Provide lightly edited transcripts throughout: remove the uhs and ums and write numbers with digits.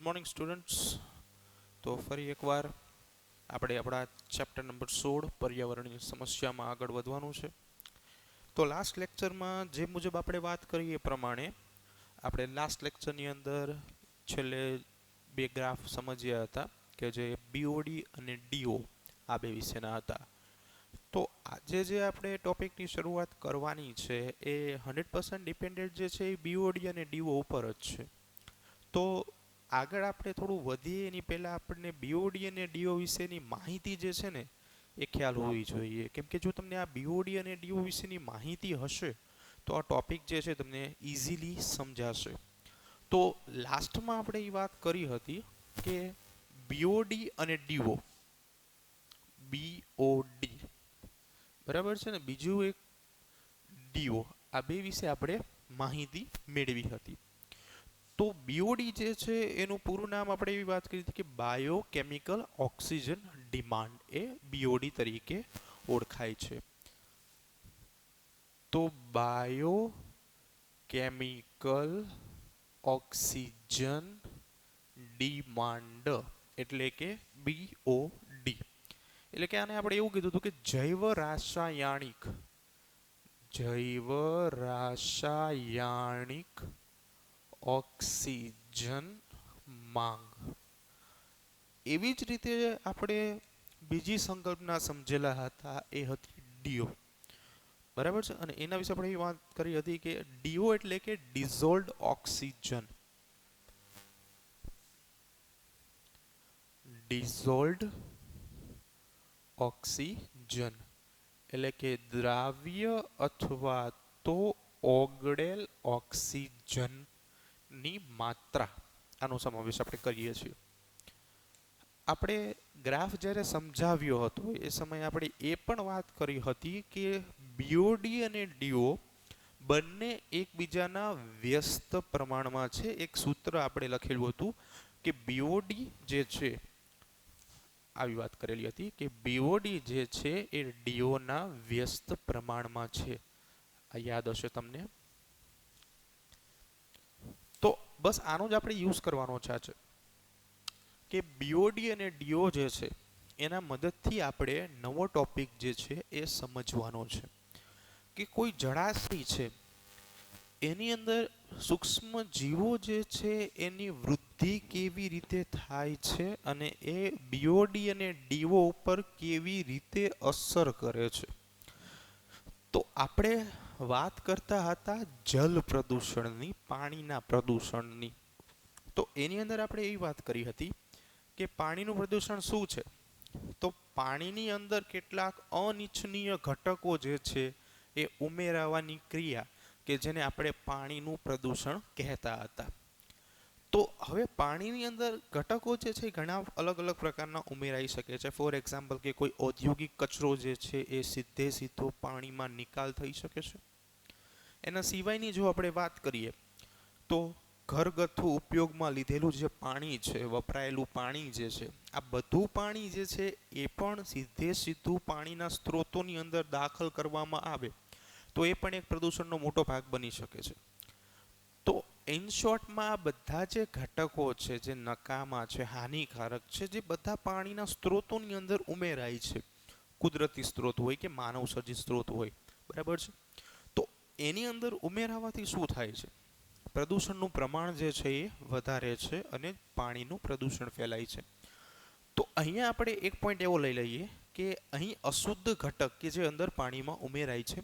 Morning students. તો ફરી એકવાર આપણે આપણા ચેપ્ટર નંબર 16 પર્યાવરણની સમસ્યામાં આગળ વધવાનું છે. તો લાસ્ટ લેક્ચરમાં જે મુજબ આપણે વાત કરી એ પ્રમાણે આપણે લાસ્ટ લેક્ચરની અંદર છેલ્લે બે ગ્રાફ સમજ્યા હતા કે જે બીઓડી અને ડીઓ આ બે વિશેના હતા. તો આજે જે આપણે ટોપિકની શરૂઆત કરવાની છે એ 100% ડિપેન્ડન્ટ જે છે એ બીઓડી અને ડીઓ ઉપર જ છે. તો આગળ આપણે થોડું વધીએ એની પહેલાં આપણને બીઓડી અને ડીઓ વિશેની માહિતી જે છે ને એ ખ્યાલ હોવી જોઈએ. કેમ કે જો તમને આ બીઓડી અને ડીઓ વિશેની માહિતી હશે તો આ ટોપિક જે છે તમને ઇઝીલી સમજાશે. તો લાસ્ટમાં આપણે એ વાત કરી હતી કે બીઓડી અને ડીઓ, બીઓડી બરાબર છે ને, બીજું એક ડીઓ, આ બે વિશે આપણે માહિતી મેળવી હતી. તો બીઓડી જે છે એનું પૂરું નામ આપણે એવી વાત કરી હતી કે બાયોકેમિકલ ઓક્સિજન ડિમાન્ડ, એ બીઓડી તરીકે ઓળખાય છે. તો બાયોકેમિકલ ઓક્સિજન ડિમાન્ડ એટલે કે બીઓડી. એટલે કે આને આપણે એવું કીધું હતું કે જૈવ રાસાયણિક ઓક્સિજન માંગ. એવી જ રીતે આપણે બીજી સંકલ્પના સમજેલા હતા એ હતી ડીઓ, બરાબર છે. અને એના વિશે આપણે એ વાત કરી હતી કે ડીઓ એટલે કે ડિઝોલ્વડ ઓક્સિજન, ડિઝોલ્વડ ઓક્સિજન એટલે કે દ્રાવ્ય અથવા તો ઓગળેલ ઓક્સિજનની માત્રા, આનો સમાવેશ આપણે કરીએ છીએ. આપણે ગ્રાફ જ્યારે સમજાવ્યો હતો એ સમયે આપણે એ પણ વાત કરી હતી કે બીઓડી અને ડીઓ બંને એકબીજાના વ્યસ્ત પ્રમાણમાં છે. એક સૂત્ર આપણે લખેલું હતું કે બીઓડી જે છે, આવી વાત કરેલી હતી કે બીઓડી જે છે એ ડીઓના વ્યસ્ત પ્રમાણમાં છે. આ યાદ હશે તમને. તો બસ આનો જ આપણે યુઝ કરવાનો છે કે બીઓડી અને ડીઓ જે છે એના મદદથી આપણે નવો ટોપિક જે છે એ સમજવાનો છે કે કોઈ જળાશય છે એની અંદર સૂક્ષ્મ જીવો જે છે એની વૃદ્ધિ કેવી રીતે થાય છે અને એ બીઓડી અને ડીઓ ઉપર કેવી રીતે અસર કરે છે. તો આપણે વાત કરતા હતા જલ પ્રદૂષણની, પાણીના પ્રદૂષણની. તો એની અંદર આપણે એવી વાત કરી હતી કે પાણીનું પ્રદૂષણ શું છે. તો પાણીની અંદર કેટલાક અનિચ્છનીય ઘટકો જે છે એ ઉમેરાવાની ક્રિયા કે જેને આપણે પાણીનું પ્રદૂષણ કહેતા હતા. તો હવે પાણીની અંદર ઘટકો જે છે ઘણા અલગ અલગ પ્રકારના ઉમેરાઈ શકે છે. ફોર એક્ઝામ્પલ કે કોઈ ઔદ્યોગિક કચરો જે છે એ સીધો પાણીમાં નિકાલ થઈ શકે છે. એના સિવાયની જો આપણે વાત કરીએ તો ઘરગથ્થુ ઉપયોગમાં લીધેલું જે પાણી છે, વપરાયેલું પાણી જે છે, આ બધું પાણી જે છે એ પણ સીધું પાણીના સ્ત્રોતોની અંદર દાખલ કરવામાં આવે તો એ પણ એક પ્રદૂષણનો મોટો ભાગ બની શકે છે. તો ઇન શોર્ટમાં આ બધા જે ઘટકો છે જે નકામા છે, હાનિકારક છે, જે બધા પાણીના સ્ત્રોતોની અંદર ઉમેરાય છે. કુદરતી સ્ત્રોત હોય કે માનવ સર્જિત સ્ત્રોત હોય, બરાબર છે. તો એની અંદર ઉમેરાવાથી શું થાય છે? પ્રદૂષણનું પ્રમાણ જે છે એ વધારે છે અને પાણીનું પ્રદૂષણ ફેલાય છે. તો અહીંયા આપણે એક પોઈન્ટ એવો લઈ લઈએ કે અહીં અશુદ્ધ ઘટક કે જે અંદર પાણીમાં ઉમેરાય છે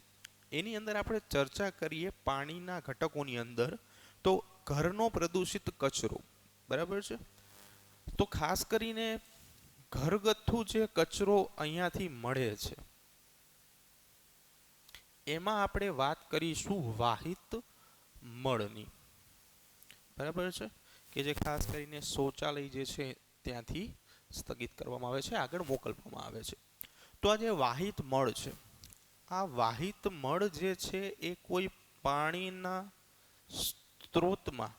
એની અંદર આપણે ચર્ચા કરીએ પાણીના ઘટકોની અંદર. તો ઘરનો પ્રદૂષિત કચરો, બરાબર છે. તો ખાસ કરીને ઘરગથ્થુ જે કચરો અહીંયાથી મળે છે એમાં આપણે વાત કરીશું વાહિત મળની, બરાબર છે, કે જે ખાસ કરીને શૌચાલય જે છે ત્યાંથી સ્થગિત કરવામાં આવે છે, આગળ મોકલવામાં આવે છે. તો આ જે વાહિત મળ છે, આ વાહિત મળ જે છે એ કોઈ પાણીના સ્ત્રોતમાં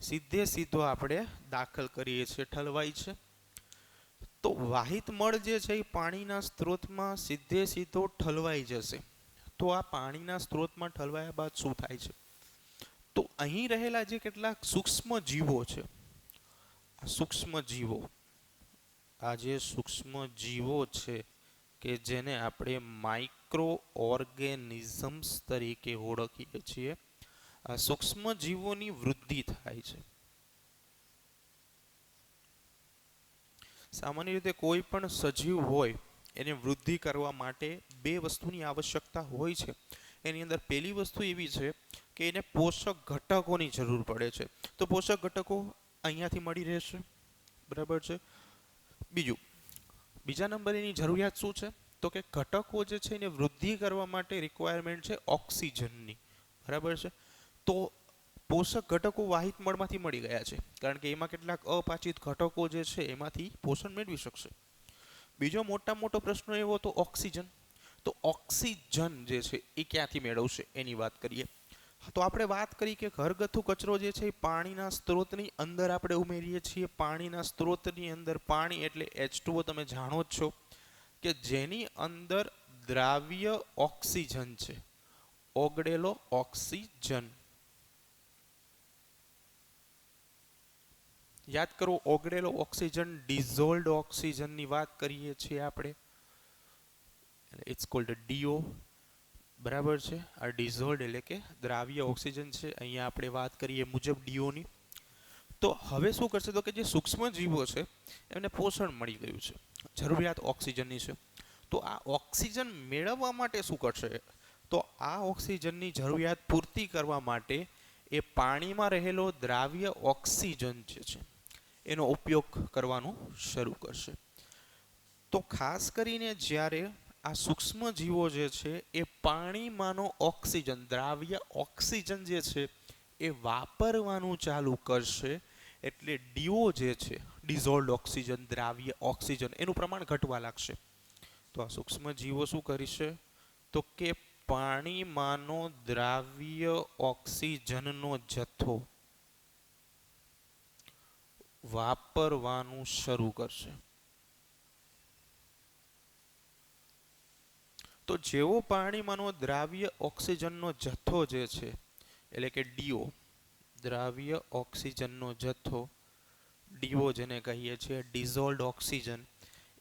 સીધો આપણે દાખલ કરીએ છીએ, ઠલવાય છે. તો વાહિત મળ જે છે એ પાણીના સ્ત્રોતમાં સીધો ઠલવાઈ જશે. તો આ પાણીના સ્ત્રોતમાં ઠલવાયા બાદ શું થાય છે? તો અહીં રહેલા જે કેટલાક સૂક્ષ્મ જીવો છે, સૂક્ષ્મ જીવો, આ જે સૂક્ષ્મ જીવો છે કે જેને આપણે માઇક્રો ઓર્ગેનિઝમ્સ તરીકે ઓળખીએ છીએ, આ સૂક્ષ્મ જીવોની વૃદ્ધિ થાય છે. સામાન્ય રીતે કોઈ પણ સજીવ હોય એને વૃદ્ધિ કરવા માટે બે વસ્તુની આવશ્યકતા હોય છે. એની અંદર પહેલી વસ્તુ એવી છે કે એને પોષક ઘટકોની જરૂર પડે છે. તો પોષક ઘટકો અહીંયાથી મળી રહેશે, બરાબર છે. બીજા નંબર એની જરૂરિયાત શું છે? તો કે ઘટકો જે છે એને વૃદ્ધિ કરવા માટે રિક્વાયરમેન્ટ છે ઓક્સિજનની, બરાબર છે. તો પોષક ઘટકો વાહિત મળમાંથી મળી ગયા છે, કારણ કે એમાં કેટલાક અપાચિત ઘટકો જે છે એમાંથી પોષણ મેળવી શકશે. બીજો મોટો પ્રશ્ન એવો તો ઓક્સિજન. તો ઓક્સિજન જે છે એ ક્યાંથી મેળવશે એની વાત કરીએ. તો આપણે વાત કરી કે ઘરગથ્થુ કચરો જે છે એ પાણીના સ્ત્રોતની અંદર આપણે ઉમેરીએ છીએ. પાણીના સ્ત્રોતની અંદર પાણી એટલે H2O, તમે જાણો જ છો કે જેની અંદર દ્રાવ્ય ઓક્સિજન છે, ઓગળેલો ઓક્સિજન. યાદ કરો, ઓગળેલો ઓક્સિજન, ડિઝોલ્વડ ઓક્સિજનની વાત કરીએ છીએ આપણે, ઇટ્સ કોલ્ડ ડીઓ, બરાબર છે. આ ડિઝોલ્વડ એટલે કે દ્રાવ્ય ઓક્સિજન છે. અહીંયા આપણે વાત કરીએ મુજબ ડીઓની. તો હવે શું કરશે? તો કે જે સૂક્ષ્મ જીવો છે એમને પોષણ મળી ગયું છે, જરૂરિયાત ઓક્સિજનની છે. તો આ ઓક્સિજન મેળવવા માટે શું કરશે? તો આ ઓક્સિજનની જરૂરિયાત પૂર્તિ કરવા માટે એ પાણીમાં રહેલો દ્રાવ્ય ઓક્સિજન જે છે એનો ઉપયોગ કરવાનું શરૂ કરશે. તો ખાસ કરીને જ્યારે આ સૂક્ષ્મ જીવો જે છે એ પાણીમાંનો ઓક્સિજન, દ્રાવ્ય ઓક્સિજન જે છે એ વાપરવાનું ચાલુ કરશે, એટલે ડીઓ જે છે, ડિઝોલ્વડ ઓક્સિજન, દ્રાવ્ય ઓક્સિજન, એનું પ્રમાણ ઘટવા લાગશે. તો આ સૂક્ષ્મ જીવો શું કરશે? તો કે પાણીમાંનો દ્રાવ્ય ઓક્સિજનનો જથ્થો વાપરવાનું શરૂ કરશે. તો જેવો પાણીમાંનો દ્રાવ્ય ઓક્સિજનનો જથ્થો જે છે એટલે કે ડીઓ, દ્રાવ્ય ઓક્સિજનનો જથ્થો, ડીઓ જેને કહીએ છીએ, ડિઝોલ્વડ ઓક્સિજન,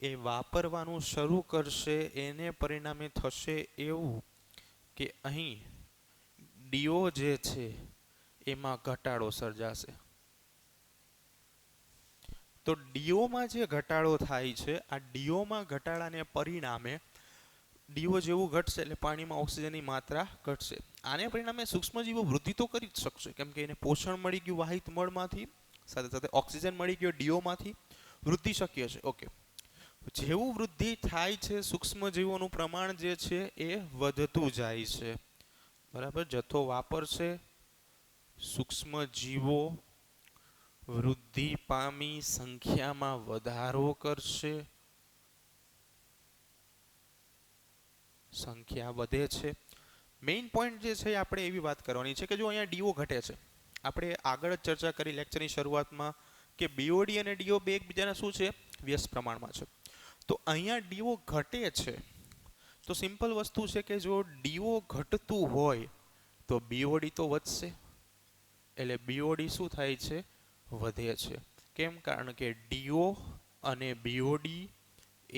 એ વાપરવાનું શરૂ કરશે. એને પરિણામે થશે એવું કે અહીં ડીઓ જે છે એમાં ઘટાડો સર્જાશે. તો ડીઓમાં જે ઘટાડો થાય છે, આ ડીઓમાં ઘટાડાને પરિણામે ડીઓ જેવું ઘટશે એટલે પાણીમાં ઓક્સિજનની માત્રા ઘટશે. આને પરિણામે સૂક્ષ્મજીવો વૃદ્ધિ તો કરી જ શકશે, કેમ કે એને પોષણ મળી ગયું વાહિત મળમાંથી, સાથે સાથે ઓક્સિજન મળી ગયો ડીઓમાંથી, વૃદ્ધિ શક્ય છે. ઓકે, જેવું વૃદ્ધિ થાય છે સૂક્ષ્મજીવોનું પ્રમાણ જે છે એ વધતું જાય છે, બરાબર. જથ્થો વાપરશે, સૂક્ષ્મજીવો વૃદ્ધિ પામી સંખ્યામાં વધારો કરશે, સંખ્યા વધે છે. મેઇન પોઈન્ટ જે છે આપણે એવી વાત કરવાની છે કે જો અહીંયા ડીઓ ઘટે છે, આપણે આગળ જ ચર્ચા કરી લેક્ચરની શરૂઆતમાં કે બીઓડી અને ડીઓ બે એકબીજાના શું છે? વ્યસ્ત પ્રમાણમાં છે. તો અહીંયા ડીઓ ઘટે છે તો સિમ્પલ વસ્તુ છે કે જો ડીઓ ઘટતું હોય તો બીઓડી તો વધશે, એટલે બીઓડી શું થાય છે? વધે છે. કેમ? કારણ કે ડીઓ અને બીઓડી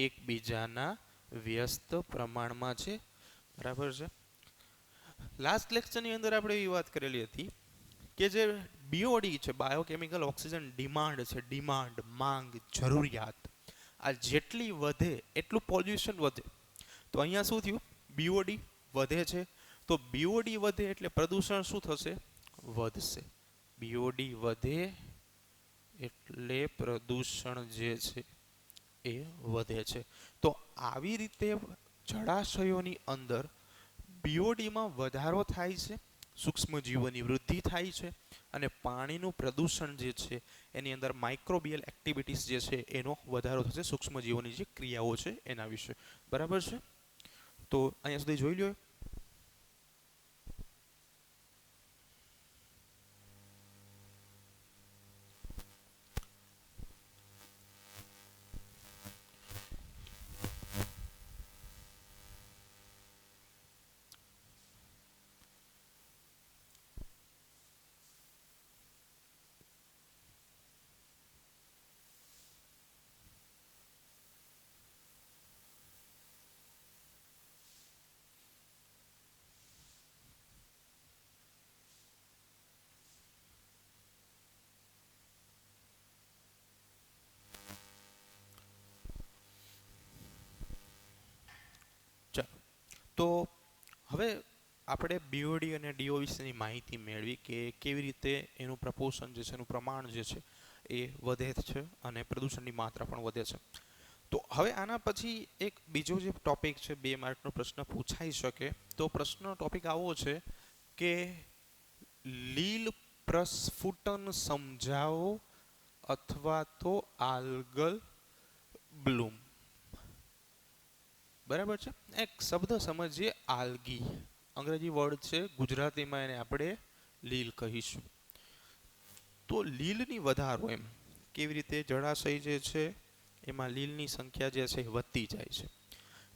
એકબીજાના વ્યસ્ત પ્રમાણમાં છે, બરાબર છે. લાસ્ટ લેક્ચરની અંદર આપણે એવી વાત કરેલી હતી કે જે બીઓડી છે, બાયોકેમિકલ ઓક્સિજન ડિમાન્ડ છે, ડિમાન્ડ, માંગ, જરૂરિયાત, આ જેટલી વધે એટલું પોલ્યુશન વધે. તો અહીંયા શું થયું? બીઓડી વધે છે, તો બીઓડી વધે એટલે પ્રદૂષણ શું થશે? વધશે. બીઓડી વધે એટલે પ્રદૂષણ જે છે એ વધે છે. તો આવી રીતે જળાશયોની અંદર બીઓડીમાં વધારો થાય છે, સૂક્ષ્મજીવોની વૃદ્ધિ થાય છે, અને પાણીનું પ્રદૂષણ જે છે એની અંદર માઇક્રોબિયલ એક્ટિવિટીઝ જે છે એનો વધારો થશે, સૂક્ષ્મજીવોની જે ક્રિયાઓ છે એના વિશે, બરાબર છે. તો અહીંયા સુધી જોઈ લો. તો હવે આપણે બીઓડી અને ડીઓ વિશેની માહિતી મેળવી કે કેવી રીતે એનું પ્રપોર્શન જે છે, એનું પ્રમાણ જે છે એ વધે છે અને પ્રદૂષણની માત્રા પણ વધે છે. તો હવે આના પછી એક બીજો જે ટોપિક છે, 2 માર્કનો પ્રશ્ન પૂછાઈ શકે. તો પ્રશ્નનો ટોપિક આવો છે કે લીલ પ્રસ્ફુટન સમજાવો અથવા તો આલ્ગલ બ્લૂમ. બરાબર છે. એક શબ્દ સમજીએ, આલ્ગી. અંગ્રેજી વર્ડ છે, ગુજરાતીમાં એને આપણે લીલ કહીશું. તો લીલની વધારો, એમ કેવી રીતે જળાશય જે છે એમાં લીલની સંખ્યા જે છે વધતી જાય છે.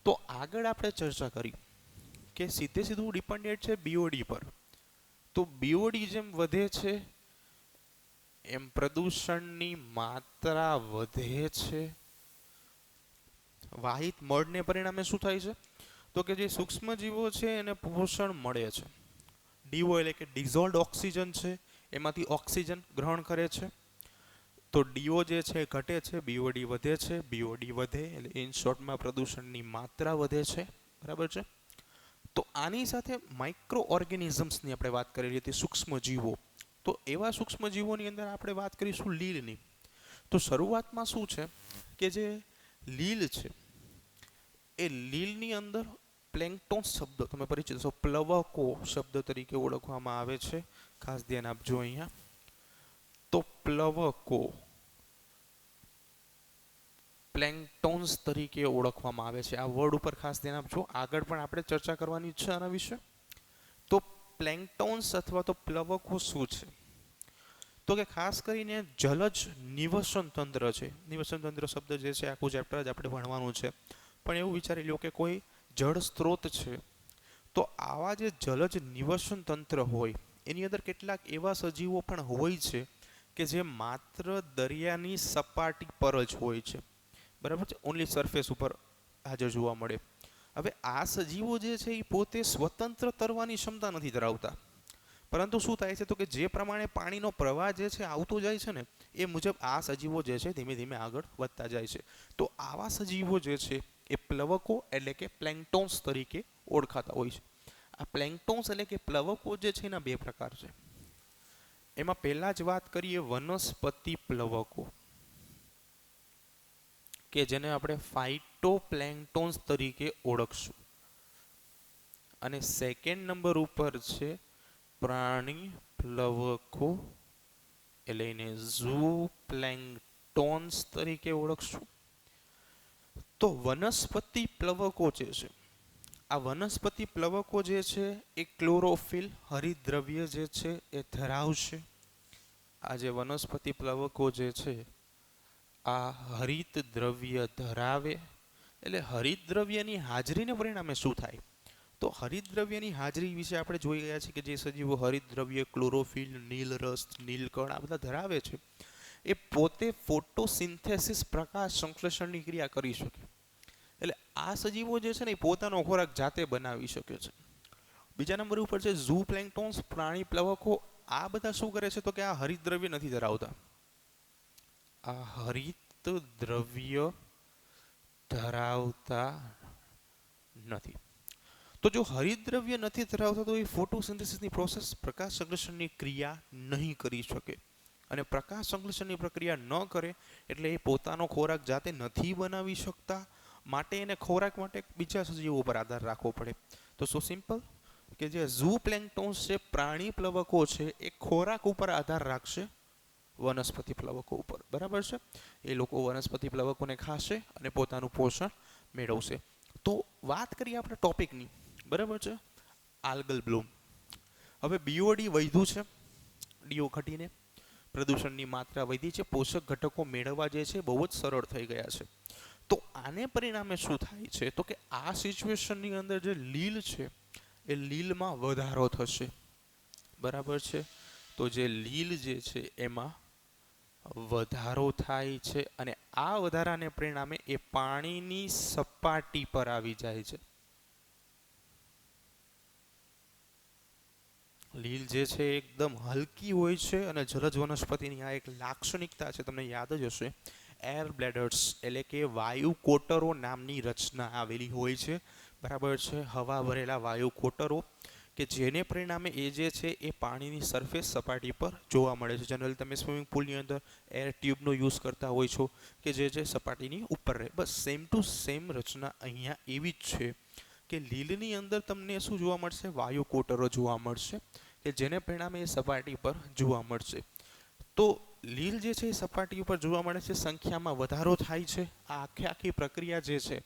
તો આગળ આપણે ચર્ચા કરી કે સીધે સીધું ડિપેન્ડેન્ટ છે બીઓડી પર. તો બીઓડી જેમ વધે છે એમ પ્રદૂષણની માત્રા વધે છે. વાહિત મળને પરિણામે શું થાય છે? તો કે જે સૂક્ષ્મજીવો છે એને પોષણ મળે છે. ડીઓ એટલે કે ડિઝોલ્ડ ઓક્સિજન છે, એમાંથી ઓક્સિજન ગ્રહણ કરે છે. તો ડીઓ જે છે ઘટે છે, બીઓડી વધે છે. બીઓડી વધે એટલે ઇન શોર્ટમાં પ્રદૂષણની માત્રા વધે છે. બરાબર છે. તો આની સાથે માઇક્રો ઓર્ગેનિઝમ્સની આપણે વાત કરેલી હતી, સૂક્ષ્મજીવો. તો એવા સૂક્ષ્મજીવોની અંદર આપણે વાત કરીશું લીલની. તો શરૂઆતમાં શું છે કે જે લીલ છે એ લીલની અંદર પ્લેન્કટોન શબ્દ તમે પરિચિત છો, પ્લવકો શબ્દ તરીકે ઓળખવામાં આવે છે. ખાસ ધ્યાન આપજો અહીંયા. તો પ્લવકો પ્લેન્કટોન્સ તરીકે ઓળખવામાં આવે છે. આ વર્ડ ઉપર ખાસ ધ્યાન આપજો, આગળ પણ આપણે ચર્ચા કરવાની છે આના વિશે. તો પ્લેન્કટોન્સ અથવા તો પ્લવકો શું છે? તો કે ખાસ કરીને જલજ નિવસન તંત્ર છે. નિવસન તંત્ર શબ્દ જે છે આખું ચેપ્ટર જ આપણે ભણવાનું છે. પણ એવું વિચારી લો કે કોઈ જળ સ્ત્રોત છે, તો આવા જે જલજ નિવસન તંત્ર હોય એની અંદર કેટલાક એવા સજીવો પણ હોય છે કે જે માત્ર દરિયાની સપાટી પર જ હોય છે. બરાબર છે, ઓનલી સરફેસ ઉપર હાજર જોવા મળે. હવે આ સજીવો જે છે એ પોતે સ્વતંત્ર તરવાની ક્ષમતા નથી ધરાવતા. પરંતુ શું થાય છે તો કે જે પ્રમાણે પાણીનો પ્રવાહ જે છે આવતો જાય છે ને એ મુજબ આ સજીવો જે છે ધીમે ધીમે આગળ વધતા જાય છે. તો આવા સજીવો જે છે એ પ્લવકો એટલે કે પ્લેન્કટોન્સ તરીકે ઓળખાતા હોય છે. આ પ્લેન્કટોન્સ એટલે કે પ્લવકો જે છે એના 2 પ્રકાર છે. એમાં પહેલા જ વાત કરીએ વનસ્પતિ પ્લવકો, કે જેને આપણે ફાઇટોપ્લેન્કટોન્સ તરીકે ઓળખશું. અને સેકન્ડ નંબર ઉપર છે પ્રાણી પ્લવકો, એટલે એને ઝૂપ્લેન્કટોન્સ તરીકે ઓળખશું. તો વનસ્પતિ પ્લવકો જે છે, આ વનસ્પતિ પ્લવકો જે છે એ ક્લોરોફિલ હરિતદ્રવ્ય જે છે એ ધરાવશે. આ જે વનસ્પતિ પ્લવકો જે છે આ હરિત દ્રવ્ય ધરાવે. એટલે હરિત દ્રવ્યની હાજરીને પરિણામે શું થાય? તો હરિતદ્રવ્યની હાજરી વિશે આપણે જોઈ ગયા છીએ કે જે સજીવો હરિતદ્રવ્ય, ક્લોરોફિલ, નીલરસ, નીલકણ આ બધા ધરાવે છે એ પોતે ફોટોસિન્થેસિસ પ્રકાશ સંશ્લેષણની ક્રિયા કરી શકે. એટલે આ સજીવો જે છે ને એ પોતાનો ખોરાક જાતે બનાવી શકે છે. બીજા નંબર ઉપર છે ઝૂપ્લેન્કટોન્સ, પ્રાણી પ્લવકો. આ બધા શું કરે છે તો કે આ હરિતદ્રવ્ય નથી ધરાવતા. આ હરિત દ્રવ્ય ધરાવતા નથી. તો જો હરિતદ્રવ્ય નથી ધરાવતા તો એ ફોટોસિન્થેસિસની પ્રોસેસ, પ્રકાશ સંશ્લેષણની ક્રિયા નહીં કરી શકે. અને પ્રકાશ સંશ્લેષણની પ્રક્રિયા ન કરે એટલે એ પોતાનો ખોરાક જાતે નથી બનાવી શકતા. માટે એને ખોરાક માટે બીજા સજીવો ઉપર આધાર રાખવો પડે. તો સો સિમ્પલ કે જે ઝૂપ્લેન્કટોન્સ છે, પ્રાણી પ્લવકો છે, એ ખોરાક ઉપર આધાર રાખશે વનસ્પતિ પ્લવકો ઉપર. બરાબર છે. એ લોકો વનસ્પતિ પ્લવકોને ખાશે અને પોતાનું પોષણ મેળવશે. તો વાત કરીએ આપણે ટોપિકની. બરાબર છે, આલ્ગલ બ્લૂમ. હવે બીઓડી વધ્યું છે, ડીઓ ઘટીને પ્રદૂષણની માત્રા વધી છે, પોષક ઘટકો મેળવવા જે છે બહુ જ સરળ થઈ ગયા છે. તો આને પરિણામે શું થાય છે તો કે આ સિચ્યુએશનની અંદર જે લીલ છે એ લીલમાં વધારો થશે. બરાબર છે. તો જે લીલ જે છે એમાં વધારો થાય છે અને આ વધારાને પરિણામે એ પાણીની સપાટી પર આવી જાય છે. લીલ જે છે એકદમ હલકી હોય છે અને જલજ વનસ્પતિની આ એક લાક્ષણિકતા છે, તમને યાદ જ હશે. એર બ્લેડર્સ એટલે કે વાયુ કોટરો નામની રચના આવેલી હોય છે બરાબર છે, હવા ભરેલા વાયુ કોટરો કે જેને પરિણામે એ જે છે એ પાણીની સરફેસ સપાટી પર જોવા મળે છે. જનરલી તમે સ્વિમિંગ પુલની અંદર એર ટ્યુબનો યુઝ કરતા હોય છો કે જે સપાટીની ઉપર રહે. બસ સેમ ટુ સેમ રચના અહીંયા એવી જ છે કે લીલની અંદર તમને શું જોવા મળશે? વાયુ કોટરો જોવા મળશે કે જેને પરિણામે એ સપાટી પર જોવા મળશે. તો લીલ જે છે એ સપાટી ઉપર જોવા મળે છે, સંખ્યામાં વધારો થાય છે. આ આખી પ્રક્રિયા જે છે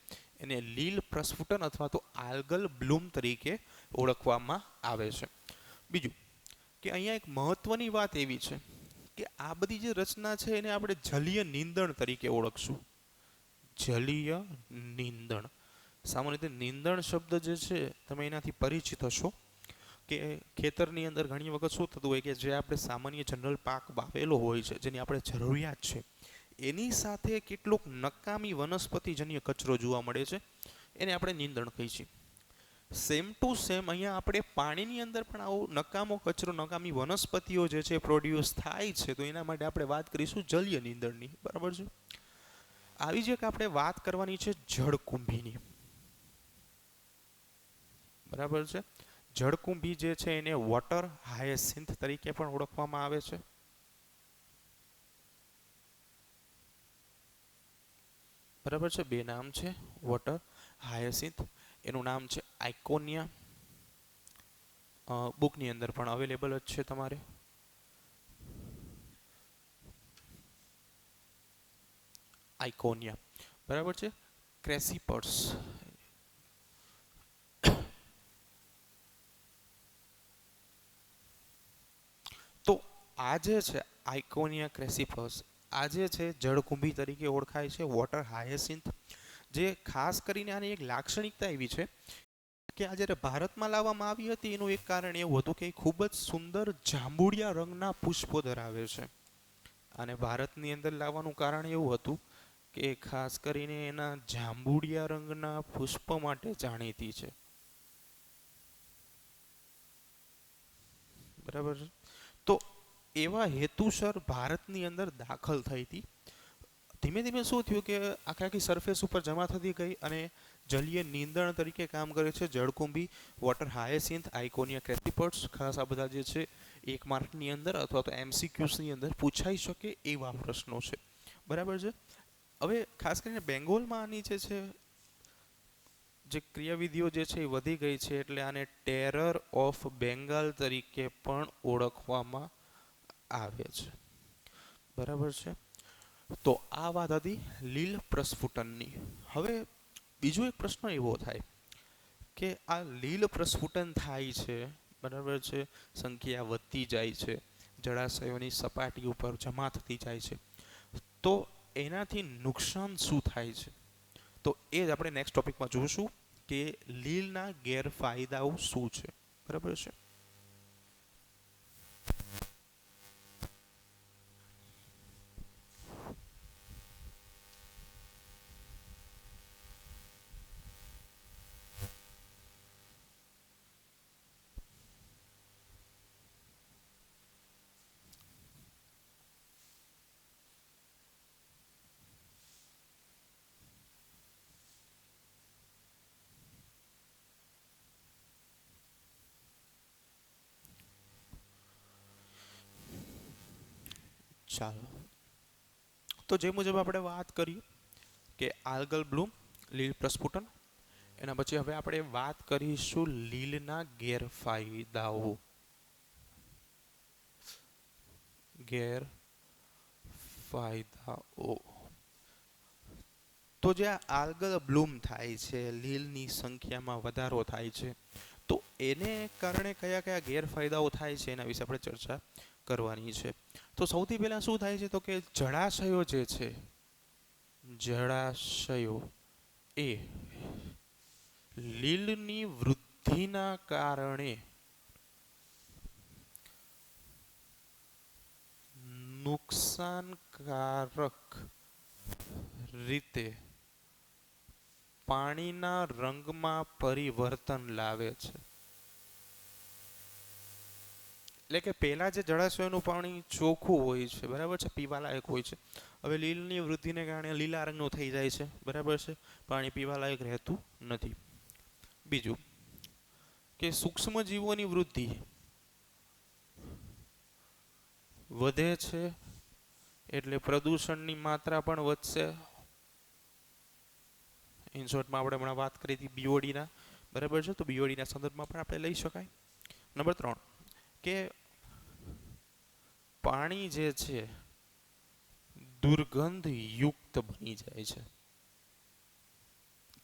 એને લીલ પ્રસ્ફુટન અથવા તો આલ્ગલ બ્લૂમ તરીકે ઓળખવામાં આવે છે. બીજું કે અહીંયા એક મહત્વની વાત એવી છે કે આ બધી જે રચના છે એને આપણે જલીય નીંદણ તરીકે ઓળખશું. જલીય નીંદણ. સામાન્ય રીતે નીંદણ શબ્દ જે છે તમે એનાથી પરિચિત હશો કે ખેતરની અંદર ઘણી વખત શું થતું હોય કે જે આપણે સામાન્ય જનરલ પાક વાવેલો હોય છે, જેની આપણે જરૂરિયાત છે, એની સાથે કેટલોક નકામી વનસ્પતિજન્ય કચરો જોવા મળે છે, એને આપણે નીંદણ કહીએ છીએ. સેમ ટુ સેમ અહીંયા આપણે પાણીની અંદર પણ આવો નકામો કચરો, નકામી વનસ્પતિઓ જે છે પ્રોડ્યુસ થાય છે, તો એના માટે આપણે વાત કરીશું જલીય નીંદણની. બરાબર છે. આવી જ એક આપણે વાત કરવાની છે જળકુંભીની. બરાબર છે. જળકુંભી જે છે એને વોટર હાયસિન્થ તરીકે પણ ઓળખવામાં આવે છે. બરાબર છે. બે નામ છે વોટર હાયસિન્થ. એનું નામ છે આઇકોનિયા. બુકની અંદર પણ અવેલેબલ જ છે તમારે. આઇકોનિયા. બરાબર છે. ક્રેસીપર્સ. તો આ જે છે આઇકોનિયા ક્રેસીપર્સ, આ જે છે જળકુંભી તરીકે ઓળખાય છે, વોટર હાયસિન્થ. જે ખાસ કરીને આની એક લાક્ષણિકતા એવી છે કે આ જ્યારે ભારતમાં લાવવામાં આવી હતી એનું એક કારણ એવું હતું કે ખૂબ જ સુંદર જાંબુડિયા રંગના પુષ્પો ધરાવે છે. અને ભારતની અંદર લાવવાનું કારણ એવું હતું કે ખાસ કરીને એના જાંબુડિયા રંગના પુષ્પ માટે જાણીતી છે. બરાબર છે. તો એવા હેતુસર ભારતની અંદર દાખલ થઈ હતી. ધીમે ધીમે શું થયું કે આખી સરફેસ ઉપર જમા થતી ગઈ અને જલીય નીંદણ તરીકે કામ કરે છે જળકુંભી, વોટર હાયસિન્થ, આઇકોનિયા ક્રેસીપર્સ. ખાસ આ બધા જે છે એક માર્કની અંદર અથવા તો એમસીક્યુઝની અંદર પૂછાઈ શકે એવા પ્રશ્નો છે. બરાબર છે. હવે ખાસ કરીને બેંગોલમાં આની જે ક્રિયાવિધિઓ જે છે એ વધી ગઈ છે, એટલે આને ટેરર ઓફ બેંગાલ તરીકે પણ ઓળખવામાં આવે છે. બરાબર છે. તો આ વાત હતી લીલ પ્રસ્ફુટનની. હવે બીજો એક પ્રશ્ન એવો થાય કે આ લીલ પ્રસ્ફુટન થાય છે, બરાબર છે, સંખ્યા વધતી જાય છે, જળાશયોની સપાટી ઉપર જમા થતી જાય છે, તો એનાથી નુકસાન શું થાય છે? તો એ જ આપણે નેક્સ્ટ ટોપિકમાં જોઈશું કે લીલના ગેરફાયદાઓ શું છે. બરાબર છે. ચાલો, તો જે મુજબ આપણે વાત કરી કે આલ્ગલ બ્લૂમ, લીલ પ્રસ્ફુટન, એના પછી હવે આપણે વાત કરીશું લીલના ગેરફાયદાઓ. ગેરફાયદાઓ. તો જે આલ્ગલ બ્લૂમ થાય છે, લીલની સંખ્યામાં વધારો થાય છે, તો એને કારણે કયા કયા ગેરફાયદાઓ થાય છે એના વિશે આપણે ચર્ચા કરવાની છે. તો સૌથી પહેલાં શું થાય છે તો કે જળાશયો જે છે, જળાશયો એ લીલની વૃદ્ધિના કારણે નુકસાનકારક રીતે પાણીના રંગમાં પરિવર્તન લાવે છે. એટલે કે પહેલા જે જળાશયોનું પાણી ચોખ્ખું હોય છે, બરાબર છે, પીવાલાયક હોય છે, હવે લીલની વૃદ્ધિને કારણે લીલા રંગનું થઈ જાય છે. બરાબર છે. પાણી પીવાલાયક રહેતું નથી. બીજું કે સૂક્ષ્મજીવોની વૃદ્ધિ વધે છે એટલે પ્રદૂષણની માત્રા પણ વધશે. ઇન શોર્ટમાં આપણે હમણાં વાત કરી હતી બીઓડીના, બરાબર છે, તો બીઓડીના સંદર્ભમાં પણ આપણે લઈ શકાય. નંબર 3 કે પાણી જે છે દુર્ગંધયુક્ત બની જાય છે,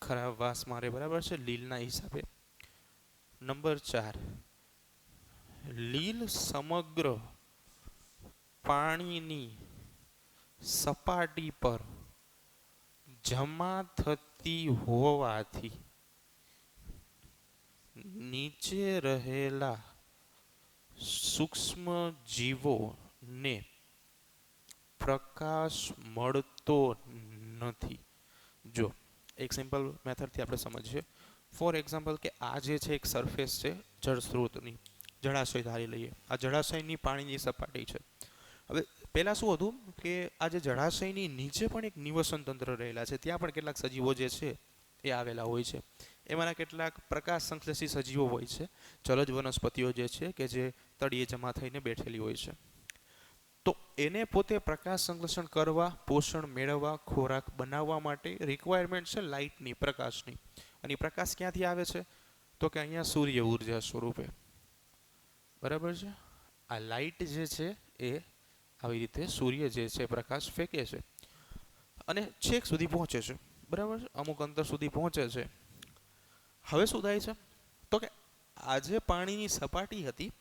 ખરાબ વાસ મારે, બરાબર છે, લીલના હિસાબે. નંબર 4 લીલ સમગ્ર પાણીની સપાટી પર જમા થતી હોવાથી નીચે રહેલા સૂક્ષ્મ જીવોને પ્રકાશ મળતો નથી. જો એક સિમ્પલ મેથડથી આપણે સમજીએ. ફોર એક્ઝામ્પલ કે આ જે છે એક સરફેસ છે જળ સ્ત્રોતની, જળાશય ધારી લઈએ. આ જળાશયની પાણીની સપાટી છે. હવે પહેલાં શું હતું કે આ જે જળાશયની નીચે પણ એક નિવસન તંત્ર રહેલા છે, ત્યાં પણ કેટલાક સજીવો જે છે એ આવેલા હોય છે. એમાંના કેટલાક પ્રકાશ સંશ્લેષી સજીવો હોય છે, જલજ વનસ્પતિઓ જે છે કે જે તળિયે જમા થઈને બેઠેલી હોય છે. તો એને પોતે પ્રકાશ સંશ્લેષણ કરવા, પોષણ મેળવવા, ખોરાક બનાવવા માટે રિક્વાયરમેન્ટ છે લાઇટની, પ્રકાશની. અને પ્રકાશ ક્યાંથી આવે છે? તો કે અહીંયા સૂર્ય ઉર્જા સ્વરૂપે, બરાબર છે. આ લાઇટ જે છે એ આવી રીતે સૂર્ય જે છે પ્રકાશ ફેંકે છે અને છેક સુધી પહોંચે છે, બરાબર છે, અમુક અંતર સુધી પહોંચે છે. હવે શું થાય છે તો કે આ જે પાણીની સપાટી હતી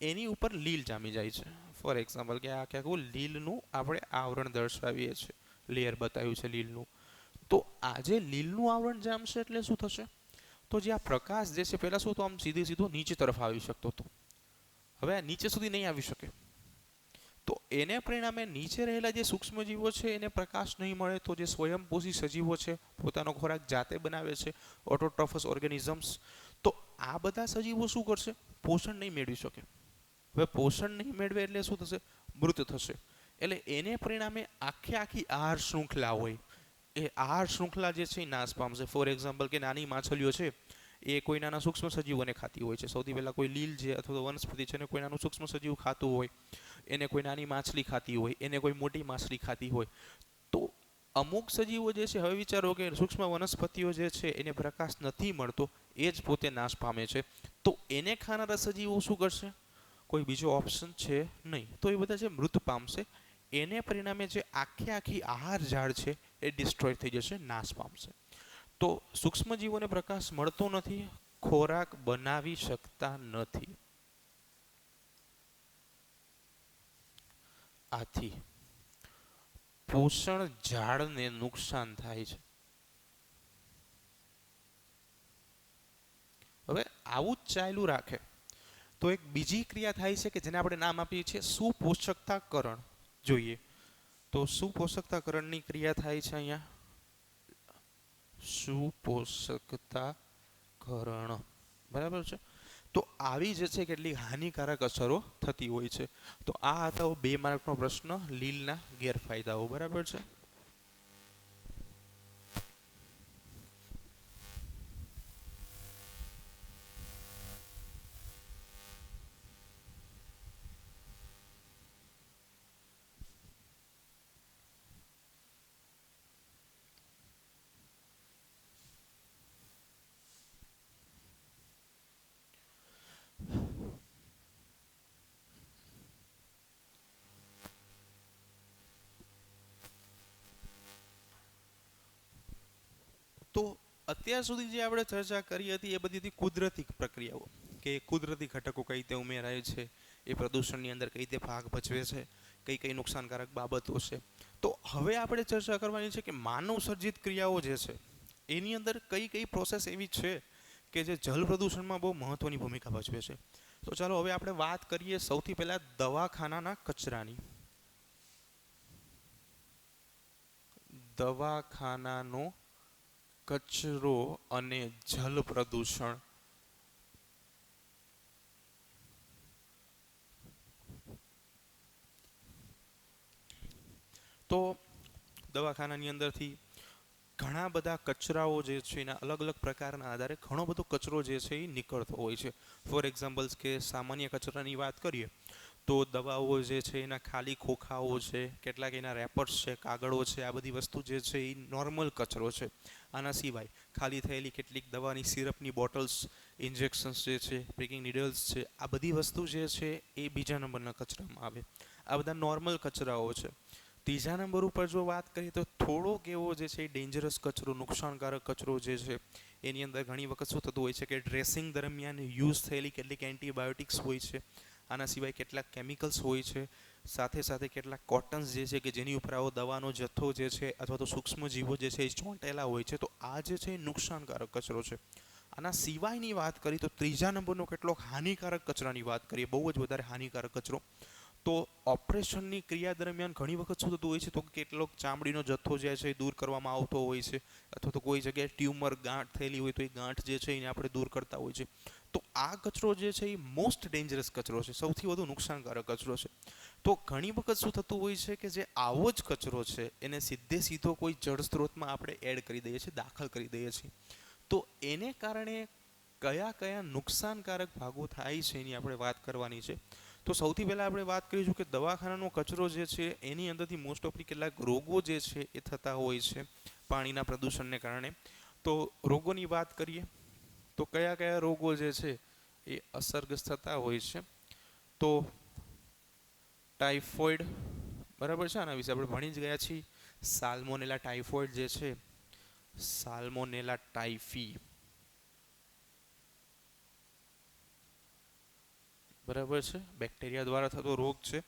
એની ઉપર લીલ જામી જાય છે. ફોર એક્ઝામ્પલ કે આ ક્યાંક લીલનું આપણે આવરણ દર્શાવીએ છીએ, લેયર બતાવ્યું છે લીલનું. તો આ જે લીલનું આવરણ જામશે એટલે શું થશે? તો જે આ પ્રકાશ જે છે પહેલાં શું તો આમ સીધો નીચે તરફ આવી શકતો હતો, હવે આ નીચે સુધી નહીં આવી શકે. તો એને પરિણામે નીચે રહેલા જે સૂક્ષ્મજીવો છે એને પ્રકાશ નહીં મળે, તો જે સ્વયંપોષી સજીવો છે પોતાનો ખોરાક જાતે બનાવે છે, ઓટોટ્રોફસ ઓર્ગેનિઝમ્સ, તો આ બધા સજીવો શું કરશે? પોષણ નહીં મેળવી શકે. હવે પોષણ નહીં મેળવે એટલે શું થશે? મૃત થશે. એટલે એને પરિણામે આખી આહાર શૃંખલા હોય એ આહાર શૃંખલા જે છે એ નાશ પામશે. ફોર એક્ઝામ્પલ કે નાની માછલીઓ છે એ કોઈ નાના સૂક્ષ્મ સજીવોને ખાતી હોય છે. સૌથી પહેલાં કોઈ લીલ છે અથવા તો વનસ્પતિ છે એને કોઈ નાનું સૂક્ષ્મ સજીવ ખાતું હોય, એને કોઈ નાની માછલી ખાતી હોય, એને કોઈ મોટી માછલી ખાતી હોય. તો અમુક સજીવો જે છે, હવે વિચારો કે સૂક્ષ્મ વનસ્પતિઓ જે છે એને પ્રકાશ નથી મળતો, એ જ પોતે નાશ પામે છે, તો એને ખાનારા સજીવો શું કરશે? કોઈ બીજો ઓપ્શન છે નહીં, તો એ બધા જે મૃત પામશે. એને પરિણામે જે આખી આહાર ઝાડ છે એ ડિસ્ટ્રોય થઈ જશે, નાશ પામશે. તો સૂક્ષ્મજીવોને પ્રકાશ મળતો નથી, ખોરાક બનાવી શકતા નથી. આથી પોષણ ઝાડને નુકસાન થાય છે. હવે આવું જ ચાલ્યું રાખે તો એક બીજી ક્રિયા થાય છે કે જેને આપણે નામ આપીએ છીએ સુપોષકતાકરણ. જોઈએ તો સુપોષકતાકરણની ક્રિયા થાય છે અહીંયા, સુપોષકતાકરણ, બરાબર છે. તો આવી જે છે કેટલીક હાનિકારક અસરો થતી હોય છે. તો આ હતો 2 માર્કનો પ્રશ્ન, લીલના ગેરફાયદાઓ, બરાબર છે. તો અત્યાર સુધી જે આપણે ચર્ચા કરી હતી એ બધી હતી કુદરતી પ્રક્રિયાઓ, કે કુદરતી ઘટકો કઈ રીતે ઉમેરાય છે, એ પ્રદૂષણની અંદર કઈ રીતે ભાગ ભજવે છે, કઈ નુકસાનકારક બાબતો છે. તો હવે આપણે ચર્ચા કરવાની છે કે માનવ સર્જિત ક્રિયાઓ જે છે એની અંદર કઈ પ્રોસેસ એવી છે કે જે જલ પ્રદૂષણમાં બહુ મહત્વની ભૂમિકા ભજવે છે. તો ચાલો હવે આપણે વાત કરીએ સૌથી પહેલાં દવાખાનાના કચરાની. દવાખાનાનો કચરો અને જલ પ્રદૂષણ. તો દવાખાનાની અંદરથી ઘણા બધા કચરાઓ જે છે એના અલગ અલગ પ્રકારના આધારે ઘણો બધો કચરો જે છે એ નીકળતો હોય છે. ફોર એક્ઝામ્પલ્સ કે સામાન્ય કચરાની વાત કરીએ તો દવાઓ જે છે એના ખાલી ખોખાઓ છે, કેટલાક એના રેપર્સ છે, કાગળો છે, આ બધી વસ્તુ જે છે એ નોર્મલ કચરો છે. આના સિવાય ખાલી થયેલી કેટલીક દવાની સિરપની બોટલ્સ, ઇન્જેક્શન્સ જે છે, પ્રિકિંગ નીડલ્સ છે, આ બધી વસ્તુ જે છે એ બીજા નંબરના કચરામાં આવે. આ બધા નોર્મલ કચરાઓ છે. ત્રીજા નંબર ઉપર જો વાત કરીએ તો થોડોક એવો જે છે એ ડેન્જરસ કચરો, નુકસાનકારક કચરો જે છે એની અંદર ઘણી વખત શું થતું હોય છે કે ડ્રેસિંગ દરમિયાન યુઝ થયેલી કેટલીક એન્ટીબાયોટિક્સ હોય છે. આના સિવાય કેટલાક કેમિકલ્સ હોય છે, સાથે સાથે કેટલાક કોટન્સ જે છે કે જેની ઉપર આવો દવાનો જથ્થો જે છે અથવા તો સૂક્ષ્મજીવો જે છે એ ચોંટેલા હોય છે. તો આ જે છે એ નુકસાનકારક કચરો છે. આના સિવાયની વાત કરીએ તો ત્રીજા નંબરનો કેટલોક હાનિકારક કચરાની વાત કરીએ, બહુ જ વધારે હાનિકારક કચરો, તો ઓપરેશનની ક્રિયા દરમિયાન ઘણી વખત શું થતું હોય છે તો કેટલોક ચામડીનો જથ્થો જે છે એ દૂર કરવામાં આવતો હોય છે, અથવા તો કોઈ જગ્યાએ ટ્યુમર, ગાંઠ થયેલી હોય તો એ ગાંઠ જે છે એને આપણે દૂર કરતા હોય છે. તો આ કચરો જે છે એ મોસ્ટ ડેન્જરસ કચરો છે, સૌથી વધુ નુકસાનકારક કચરો છે. તો ઘણી વખત શું થતું હોય છે કે જે આવો જ કચરો છે એને સીધે સીધો કોઈ જળ સ્ત્રોતમાં આપણે એડ કરી દઈએ છીએ, દાખલ કરી દઈએ છીએ. તો એને કારણે કયા કયા નુકસાનકારક ભાગો થાય છે એની આપણે વાત કરવાની છે. તો સૌથી પહેલાં આપણે વાત કરીશું કે દવાખાનાનો કચરો જે છે એની અંદરથી મોસ્ટ ઓફલી કેટલાક રોગો જે છે એ થતા હોય છે પાણીના પ્રદૂષણને કારણે. તો રોગોની વાત કરીએ તો કયા કયા રોગો જે છે એ અસરગ્રસ્ત થતા હોય છે. તો ટાઇફોઇડ, બરાબર છે, આના વિશે આપણે ભણી જ ગયા છીએ. સાલ્મોનેલા ટાઇફોઇડ જે છે, સાલ્મોનેલા ટાઇફી, બરાબર છે, બેક્ટેરિયા દ્વારા થતો રોગ છે.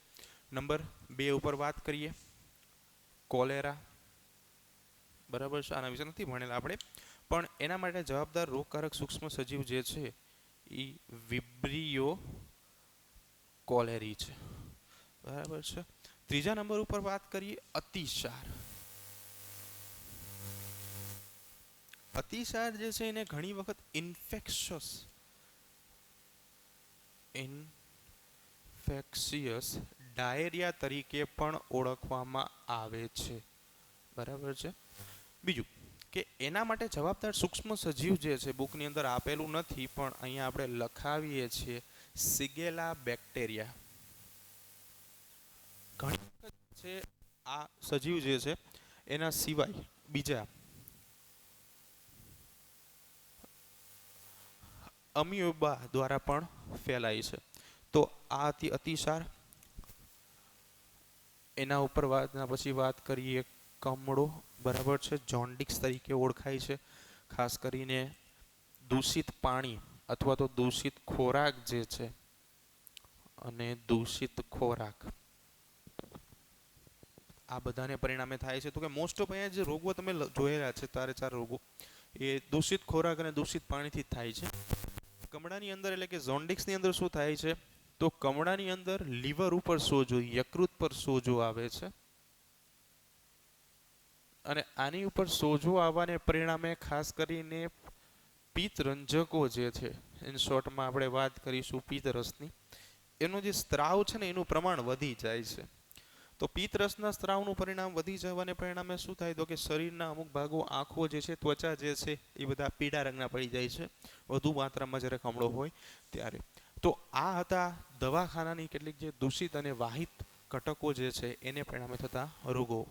નંબર 2 ઉપર વાત કરીએ કોલેરા, બરાબર છે, આના વિશે નથી ભણેલા આપણે, પણ એના માટે જવાબદાર રોગકારક સૂક્ષ્મ સજીવ જે છે એ વિબ્રિયો કોલેરી છે, બરાબર છે. ત્રીજા નંબર ઉપર વાત કરીએ અતિસાર. અતિસાર જે છે એને ઘણી વખત ઇન્ફેક્શિયસ ડાયરિયા તરીકે પણ ઓળખવામાં આવે છે, બરાબર છે. બીજું કે એના માટે જવાબદાર સૂક્ષ્મ સજીવ જે છે બુકની અંદર આપેલું નથી પણ અહીંયા આપણે લખાવીએ છીએ સિગેલા બેક્ટેરિયા. ઘણી વખત છે આ સજીવ જે છે એના સિવાય બીજા અમીબા દ્વારા પણ ફેલાય છે. તો આ અતિસાર. એના ઉપર પછી વાત કરીએ કમળો, બરાબર છે, જોન્ડિક્સ તરીકે ઓળખાય છે. ખાસ કરીને દૂષિત પાણી અથવા તો દૂષિત ખોરાક જે છે, અને દૂષિત ખોરાક આ બધાને પરિણામે થાય છે. તો કે મોસ્ટ ઓફ અહીંયા જે રોગો તમે જોયેલા છે, 4 રોગો એ દૂષિત ખોરાક અને દૂષિત પાણીથી જ થાય છે. કમળાની અંદર એટલે કે ઝોન્ડિક્સની અંદર શું થાય છે તો કમળાની અંદર લીવર ઉપર સોજો, યકૃત પર સોજો આવે છે, અને આની ઉપર સોજો આવવાને પરિણામે ખાસ કરીને પિત્તરંજકો જે છે, ઇન શોર્ટમાં આપણે વાત કરીશું પિત્તરસની, એનું જે સ્ત્રાવ છે ને એનું પ્રમાણ વધી જાય છે. તો પિત્તરસના સ્ત્રાવનું પરિણામ વધી જવાને પરિણામે શું થાય તો કે શરીરના અમુક ભાગો, આંખો જે છે, ત્વચા જે છે એ બધા પીળા રંગના પડી જાય છે, વધુ માત્રામાં જ્યારે કમળો હોય ત્યારે. તો આ હતા દવાખાનાની કેટલીક જે દૂષિત અને વાહિત ઘટકો જે છે એને પરિણામે થતા રોગો.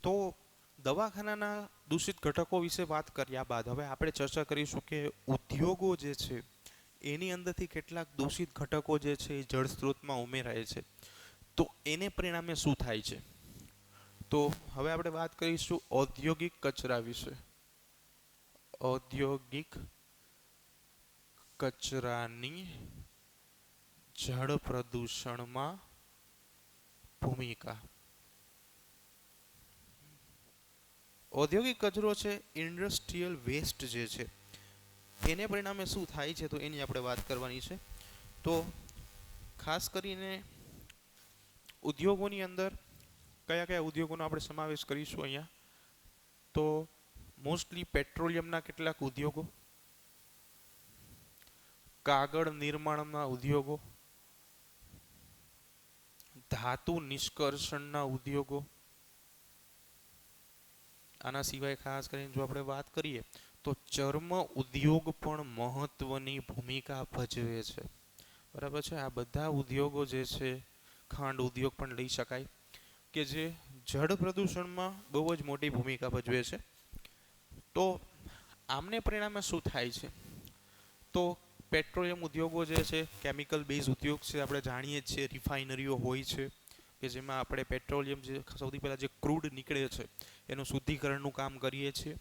તો દવાખાનાના દૂષિત ઘટકો વિશે વાત કર્યા બાદ હવે આપણે ચર્ચા કરીશું કે ઉદ્યોગો જે છે એની અંદરથી કેટલાક દૂષિત ઘટકો જે છે એ જળ સ્ત્રોતમાં ઉમેરાય છે. તો એને પરિણામે શું થાય છે. તો હવે આપણે વાત કરીશું ઔદ્યોગિક કચરા વિશે. ઔદ્યોગિક કચરાની જળ પ્રદૂષણમાં ભૂમિકા. ઔદ્યોગિક કચરો છે, ઇન્ડસ્ટ્રીયલ વેસ્ટ જે છે, એને પરિણામે શું થાય છે તો એની આપણે વાત કરવાની છે. તો ખાસ કરીને ઉદ્યોગોની અંદર કયા કયા ઉદ્યોગોનો આપણે સમાવેશ કરીશું અહીંયા, તો મોસ્ટલી પેટ્રોલિયમના કેટલાક ઉદ્યોગો, કાગળ નિર્માણના ઉદ્યોગો, ધાતુ નિષ્કર્ષણના ઉદ્યોગો. આના સિવાય ખાસ કરીને જો આપણે વાત કરીએ તો ચર્મ ઉદ્યોગ પણ મહત્વની ભૂમિકા ભજવે છે. બરાબર છે. આ બધા ઉદ્યોગો જે છે, ખાંડ ઉદ્યોગ પણ લઈ શકાય, કે જે જળ પ્રદૂષણમાં બહુ જ મોટી ભૂમિકા ભજવે છે. તો આમને પરિણામે શું થાય છે, તો પેટ્રોલિયમ ઉદ્યોગો જે છે, કેમિકલ બેઝ ઉદ્યોગ છે, આપણે જાણીએ છીએ રિફાઇનરીઓ હોય છે કે જેમાં આપણે પેટ્રોલિયમ જે સૌથી પહેલાં જે ક્રૂડ નીકળે છે એનું શુદ્ધિકરણનું કામ કરીએ છીએ.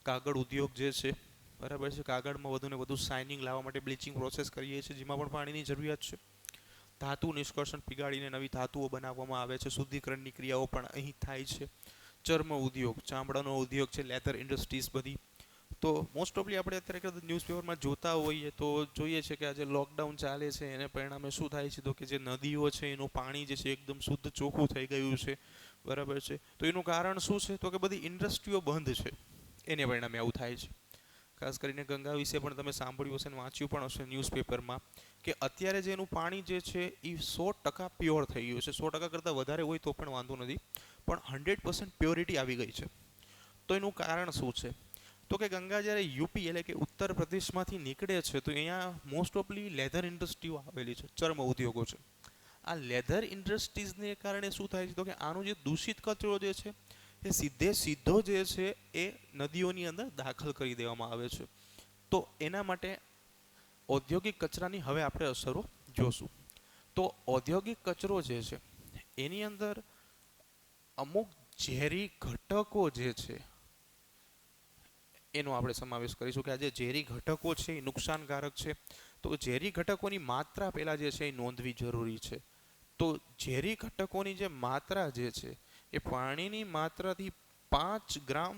કાગળ ઉદ્યોગ જે છે, બરાબર છે, કાગળમાં વધુને વધુ શાઇનિંગ લાવવા માટે બ્લીચિંગ પ્રોસેસ કરીએ છીએ, જેમાં પણ પાણીની જરૂરિયાત છે. ધાતુ નિષ્કર્ષણ પીગાળીને નવી ધાતુઓ બનાવવામાં આવે છે, શુદ્ધિકરણની ક્રિયાઓ પણ અહીં થાય છે. ચર્મ ઉદ્યોગ, ચામડાનો ઉદ્યોગ છે, લેધર ઇન્ડસ્ટ્રીઝ બધી. તો મોસ્ટ ઓફલી આપણે અત્યારે ન્યૂઝપેપરમાં જોતા હોઈએ તો જોઈએ છે કે આજે લોકડાઉન ચાલે છે એને પરિણામે શું થાય છે, તો કે જે નદીઓ છે એનું પાણી જે છે એકદમ શુદ્ધ ચોખ્ખું થઈ ગયું છે. બરાબર છે. તો એનું કારણ શું છે, તો કે બધી ઇન્ડસ્ટ્રીઓ બંધ છે, એને પરિણામે આવું થાય છે. ખાસ કરીને ગંગા વિશે પણ તમે સાંભળ્યું હશે અને વાંચ્યું પણ હશે ન્યૂઝપેપરમાં, કે અત્યારે જે એનું પાણી જે છે એ 100% પ્યોર થઈ ગયું છે. 100% કરતાં વધારે હોય તો પણ વાંધો નથી, પણ 100% પ્યોરિટી આવી ગઈ છે. તો એનું કારણ શું છે, તો કે ગંગા જ્યારે યુપી એટલે કે ઉત્તર પ્રદેશમાંથી નીકળે છે તો અહીંયા મોસ્ટ ઓફલી લેધર ઇન્ડસ્ટ્રીઓ આવેલી છે, ચર્મ ઉદ્યોગો છે. આ લેધર ઇન્ડસ્ટ્રીઝને કારણે શું થાય છે, તો કે આનું જે દૂષિત કચરો જે છે એ સીધો જે છે એ નદીઓની અંદર દાખલ કરી દેવામાં આવે છે. તો એના માટે ઔદ્યોગિક કચરાની હવે આપણે અસરો જોશું. તો ઔદ્યોગિક કચરો જે છે એની અંદર અમુક ઝેરી ઘટકો જે છે એનો આપણે સમાવેશ કરીશું, કે આ જે ઝેરી ઘટકો છે એ નુકસાનકારક છે. તો ઝેરી ઘટકોની માત્રા પહેલાં જે છે એ નોંધવી જરૂરી છે. તો ઝેરી ઘટકોની જે માત્રા જે છે એ પાણીની માત્રાથી 5 ગ્રામ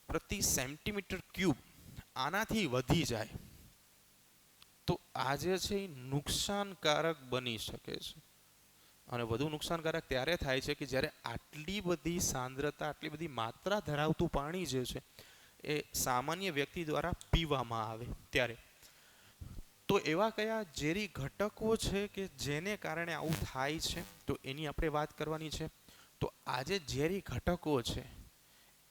પ્રતિ સેન્ટીમીટર ક્યુબ આનાથી વધી જાય તો આ જે છે એ નુકસાનકારક બની શકે છે. અને વધુ નુકસાનકારક ત્યારે થાય છે કે જ્યારે આટલી બધી સાંદ્રતા, આટલી બધી માત્રા ધરાવતું પાણી જે છે એ સામાન્ય વ્યક્તિ દ્વારા પીવામાં આવે ત્યારે. તો એવા કયા ઝેરી ઘટકો છે કે જેને કારણે આવું થાય છે, તો એની આપણે વાત કરવાની છે. તો આ જે ઝેરી ઘટકો છે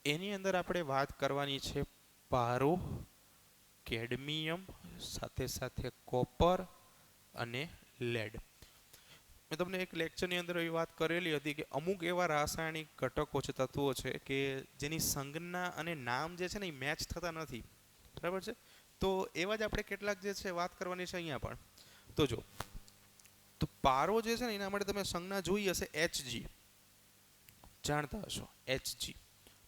એની અંદર આપણે વાત કરવાની છે પારો, કેડમિયમ, સાથે સાથે કોપર અને લેડ. મેં તમને એક લેક્ચરની અંદર એવી વાત કરેલી હતી કે અમુક એવા રાસાયણિક ઘટકો છે, તત્વો છે કે જેની સંજ્ઞા અને નામ જે છે ને એ મેચ થતા નથી. બરાબર છે. તો એવા જ આપણે કેટલાક જે છે વાત કરવાની છે અહીંયા પણ. તો જો, તો પારો જે છે ને એના માટે તમે સંજ્ઞા જોઈ હશે Hg, જાણતા હશો Hg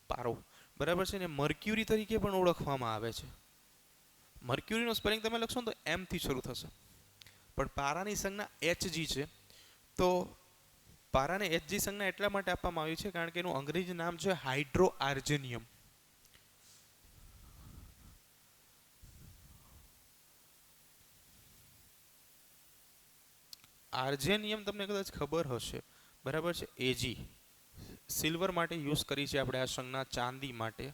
પારો. બરાબર છે ને. મર્ક્યુરી તરીકે પણ ઓળખવામાં આવે છે. મર્ક્યુરીનો સ્પેલિંગ તમે લખશો ને તો M થી શરૂ થશે, પણ પારાની સંજ્ઞા Hg છે. તો પારાને Hg સંજ્ઞા એટલા માટે આપવામાં આવી છે કારણ કે એનું અંગ્રેજી નામ છે હાઇડ્રો આર્જેનિયમ. આર્જેનિયમ તમને કદાચ ખબર હશે, બરાબર છે. Ag સિલ્વર માટે યુઝ કરી છે આપણે આ સંજ્ઞા, ચાંદી માટે.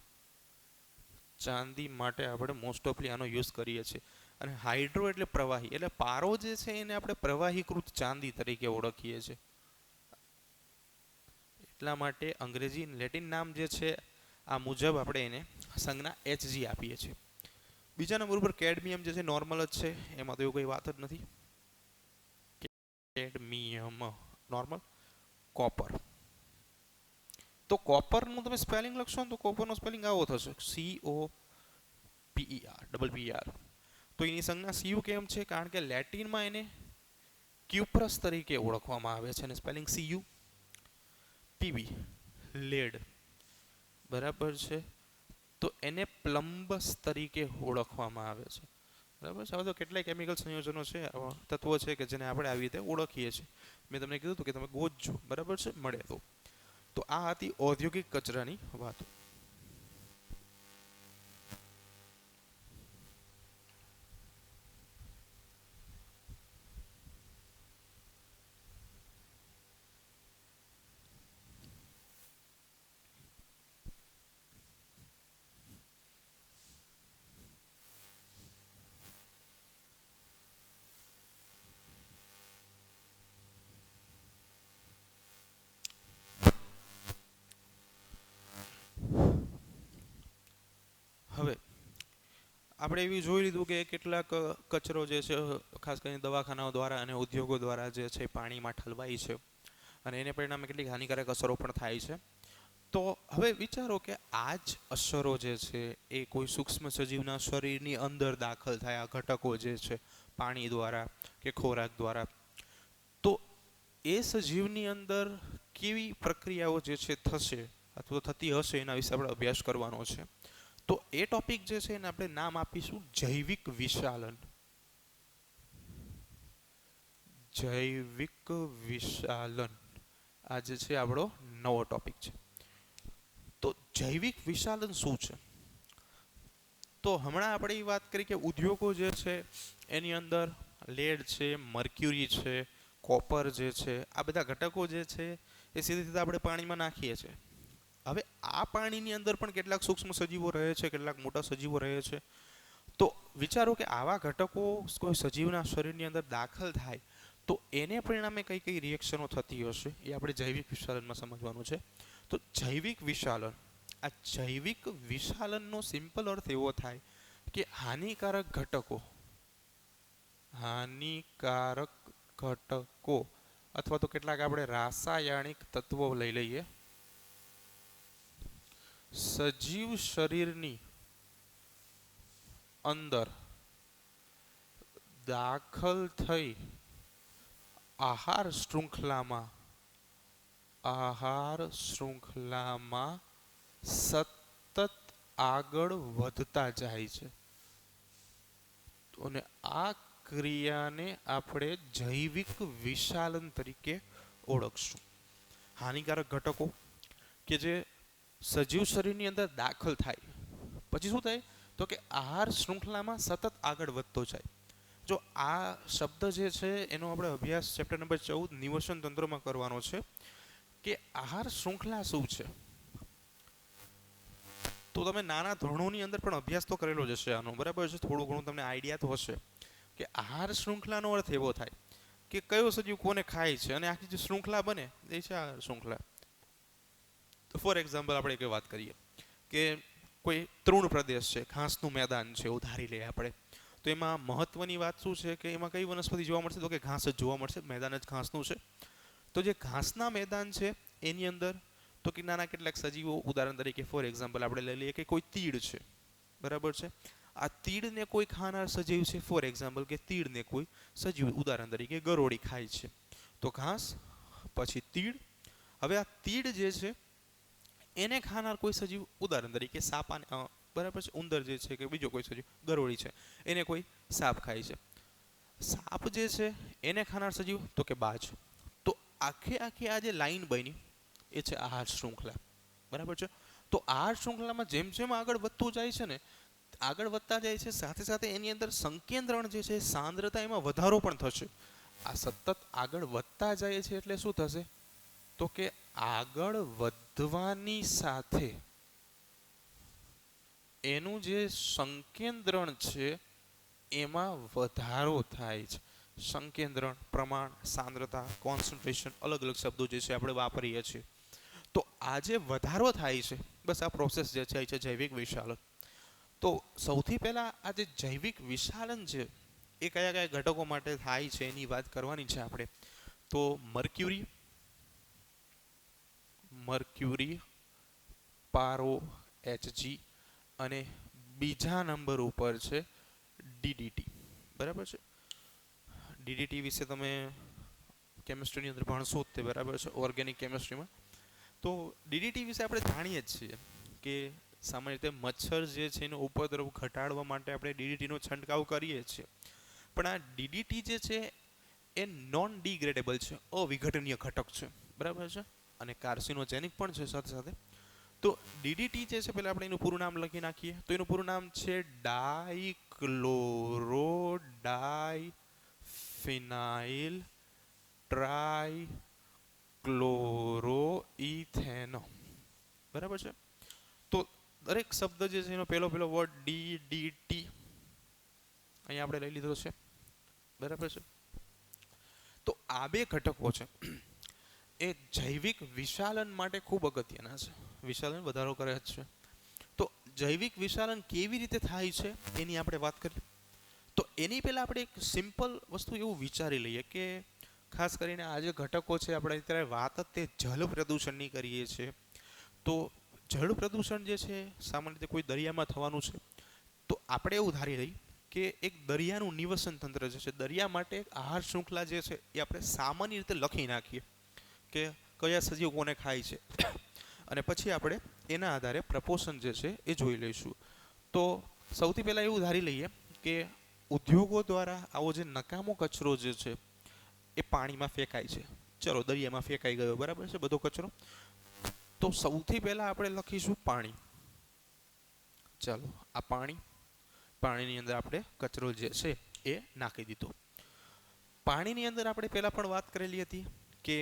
ચાંદી માટે આપણે મોસ્ટ ઓફલી આનો યુઝ કરીએ છીએ. અને હાઇડ્રો એટલે પ્રવાહી, એટલે પારો જે છે એને આપણે પ્રવાહીકૃત ચાંદી તરીકે ઓળખીએ છીએ. એટલા માટે અંગ્રેજી લેટિન નામ જે છે આ મુજબ આપણે એને સંજ્ઞા Hg આપીએ છીએ. બીજા નંબર ઉપર કેડમિયમ જે છે નોર્મલ જ છે, એમાં તો એવું કોઈ વાત જ નથી. Cadmium normal. કોપર, તો કોપરનું તમે સ્પેલિંગ લખશો ને તો કોપરનો સ્પેલિંગ આવો થશે, COPER. તો એની સંજ્ઞા Cu કેમ છે, કારણ કે લેટિનમાં એને ક્યુપ્રસ તરીકે ઓળખવામાં આવે છે અને સ્પેલિંગ Cu. Pb લેડ, બરાબર છે. તો એને પ્લમ્બસ તરીકે ઓળખવામાં આવે છે. બરાબર છે. આવા તો કેટલાય કેમિકલ સંયોજનો છે, તત્વો છે કે જેને આપણે આવી રીતે ઓળખીએ છીએ. મેં તમને કીધું હતું કે તમે ગોતજો, બરાબર છે, મળે તો આ હતી ઔદ્યોગિક કચરાની વાત. હવે આપણે એવી જોઈ લીધું કે કેટલાક કચરો જે છે, ખાસ કરીને દવાખાનાઓ દ્વારા અને ઉદ્યોગો દ્વારા જે છે પાણીમાં ઠલવાય છે, અને એને પરિણામે કેટલીક હાનિકારક અસરો પણ થાય છે. તો હવે વિચારો કે આ જ અસરો જે છે એ કોઈ સૂક્ષ્મ સજીવના શરીરની અંદર દાખલ થયા ઘટકો જે છે પાણી દ્વારા કે ખોરાક દ્વારા, તો એ સજીવની અંદર કેવી પ્રક્રિયાઓ જે છે થશે અથવા થતી હશે એના વિશે આપણે અભ્યાસ કરવાનો છે. તો એ ટોપિક જે છે એને આપણે નામ આપીશું જૈવિક વિશાલન. જૈવિક વિશાલન આ જે છે આપણો નવો ટોપિક છે. તો જૈવિક વિશાલન શું છે? તો હમણાં આપણે એ વાત કરી કે ઉદ્યોગો જે છે એની અંદર લેડ છે, મર્ક્યુરી છે, કોપર જે છે, આ બધા ઘટકો જે છે એ સીધે સીધા આપણે પાણીમાં નાખીએ છીએ. હવે આ પાણીની અંદર પણ કેટલાક સૂક્ષ્મ સજીવો રહે છે, કેટલાક મોટા સજીવો રહે છે. તો વિચારો કે આવા ઘટકો કોઈ સજીવના શરીરની અંદર દાખલ થાય તો એને પરિણામે કઈ કઈ રિએક્શનો થતી હશે એ આપણે જૈવિક વિશાલનમાં સમજવાનું છે. તો જૈવિક વિશાલન, આ જૈવિક વિશાલનનો સિમ્પલ અર્થ એવો થાય કે હાનિકારક ઘટકો, હાનિકારક ઘટકો અથવા તો કેટલાક આપણે રાસાયણિક તત્વો લઈ લઈએ, સજીવ શરીરની અંદર દાખલ થઈ આહાર શૃંખલામાં સતત આગળ વધતા જાય છે. અને આ ક્રિયાને આપણે જૈવિક વિશાલન તરીકે ઓળખશું. હાનિકારક ઘટકો કે જે સજીવ શરીરની અંદર દાખલ થાય પછી શું થાય તો કે આહાર શૃંખલામાં સતત આગળ વધતો જાય. જો આ શબ્દ જે છે એનો આપણે અભ્યાસ ચેપ્ટર નંબર 14 નિવસન તંત્રમાં કરવાનો છે કે આહાર શૃંખલા શું છે. તો તમે નાના ધોરણોની અંદર પણ અભ્યાસ તો કરેલો જ હશે આનો, બરાબર છે, થોડું ઘણું તમને આઈડિયા તો હશે કે આહાર શૃંખલાનો અર્થ એવો થાય કે કયો સજીવ કોને ખાય છે અને આખી જે શૃંખલા બને એ છે આહાર શૃંખલા. તો ફોર એક્ઝામ્પલ આપણે એક વાત કરીએ કે કોઈ તૃણ પ્રદેશ છે, ઘાસનું મેદાન છે એવું ધારી લઈએ આપણે. તો એમાં મહત્વની વાત શું છે કે એમાં કઈ વનસ્પતિ જોવા મળશે તો કે ઘાસ જ જોવા મળશે, મેદાન જ ઘાસનું છે. તો જે ઘાસના મેદાન છે એની અંદર તો કે નાના કેટલાક સજીવો, ઉદાહરણ તરીકે ફોર એક્ઝામ્પલ આપણે લઈ લઈએ કે કોઈ તીડ છે, બરાબર છે. આ તીડને કોઈ ખાનાર સજીવ છે, ફોર એક્ઝામ્પલ કે તીડને કોઈ સજીવ ઉદાહરણ તરીકે ગરોળી ખાય છે. તો ઘાસ પછી તીડ. હવે આ તીડ જે છે એને ખાનાર કોઈ સજીવ, ઉદાહરણ તરીકે સાપાને, બરાબર છે, ઉંદર જે છે કે બીજો કોઈ સજીવ, ગરોળી છે, એને કોઈ સાપ ખાય છે. સાપ જે છે એને ખાનાર સજીવ તો કે બાજ. તો આખે આખી આ જે લાઈન બની એ છે આહાર શૃંખલા, બરાબર છે. તો આહાર શૃંખલામાં જેમ જેમ આગળ વધતું જાય છે ને, આગળ વધતા જાય છે સાથે સાથે એની અંદર સંકેન્દ્રણ જે છે સાંદ્રતા એમાં વધારો પણ થશે. આ સતત આગળ વધતા જાય છે એટલે શું થશે તો કે આગળ વધવાની સાથે એનું જે સંકેન્દ્રણ છે એમાં વધારો થાય છે. સંકેન્દ્રણ, પ્રમાણ, સાંદ્રતા, કોન્સન્ટ્રેશન, અલગ અલગ શબ્દો જે છે આપણે વાપરીએ છીએ. તો આ જે વધારો થાય છે, બસ આ પ્રોસેસ જે છે જૈવિક વિશાલન. તો સૌથી પહેલાં આ જે જૈવિક વિશાલન છે એ કયા કયા ઘટકો માટે થાય છે એની વાત કરવાની છે આપણે. તો મર્ક્યુરી, પારો, Hg, અને બીજા નંબર ઉપર છે ડીડીટી, બરાબર છે. ડીડીટી વિશે તમે કેમિસ્ટ્રીની અંદર ભણશો જ તે, બરાબર છે, ઓર્ગેનિક કેમિસ્ટ્રીમાં. તો ડીડીટી વિશે આપણે જાણીએ જ છીએ કે સામાન્ય રીતે મચ્છર જે છે એનો ઉપદ્રવ ઘટાડવા માટે આપણે ડીડીટીનો છંટકાવ કરીએ છીએ, પણ આ ડીડીટી જે છે એ નોન ડિગ્રેડેબલ છે, અવિઘટનીય ઘટક છે, બરાબર છે, અને કાર્સિનોજેનિક પણ છે સાથે સાથે. તો ડીડીટી જે છે પહેલાં આપણે એનું પૂરું નામ લખી નાખીએ. તો એનું પૂરું નામ છે ડાઇક્લોરોડાઇફિનાઇલ ટ્રાઇક્લોરોઇથેનો, બરાબર છે. તો દરેક શબ્દ જે છે એનો પહેલો વર્ડ ડીડીટી અહીંયા આપણે લઈ લીધો છે, બરાબર છે. તો આ બે ઘટકો છે એ જૈવિક વિશાલન માટે ખૂબ અગત્યના છે. વિશાલન વધારો કરે છે. તો જૈવિક વિશાલન કેવી રીતે થાય છે એની આપણે વાત કરીએ. તો એની પહેલાં આપણે એક સિમ્પલ વસ્તુ એવું વિચારી લઈએ કે ખાસ કરીને આ જે ઘટકો છે આપણે અત્યારે વાત જ તે જળ પ્રદૂષણની કરીએ છીએ. તો જળ પ્રદૂષણ જે છે સામાન્ય રીતે કોઈ દરિયામાં થવાનું છે, તો આપણે એવું ધારી લઈએ કે એક દરિયાનું નિવસન તંત્ર જે છે, દરિયા માટે એક આહાર શૃંખલા જે છે એ આપણે સામાન્ય રીતે લખી નાખીએ કે કયા સજીવો કોને ખાય છે, અને પછી આપણે એના આધારે પ્રપોષણ જે છે એ જોઈ લઈશું. તો સૌથી પહેલાં એવું ધારી લઈએ કે ઉદ્યોગો દ્વારા આવો જે નકામો કચરો જે છે એ પાણીમાં ફેંકાય છે. ચલો દરિયામાં ફેંકાઈ ગયો, બરાબર છે, બધો કચરો. તો સૌથી પહેલાં આપણે લખીશું પાણી. ચાલો આ પાણીની અંદર આપણે કચરો જે છે એ નાખી દીધો. પાણીની અંદર આપણે પહેલાં પણ વાત કરેલી હતી કે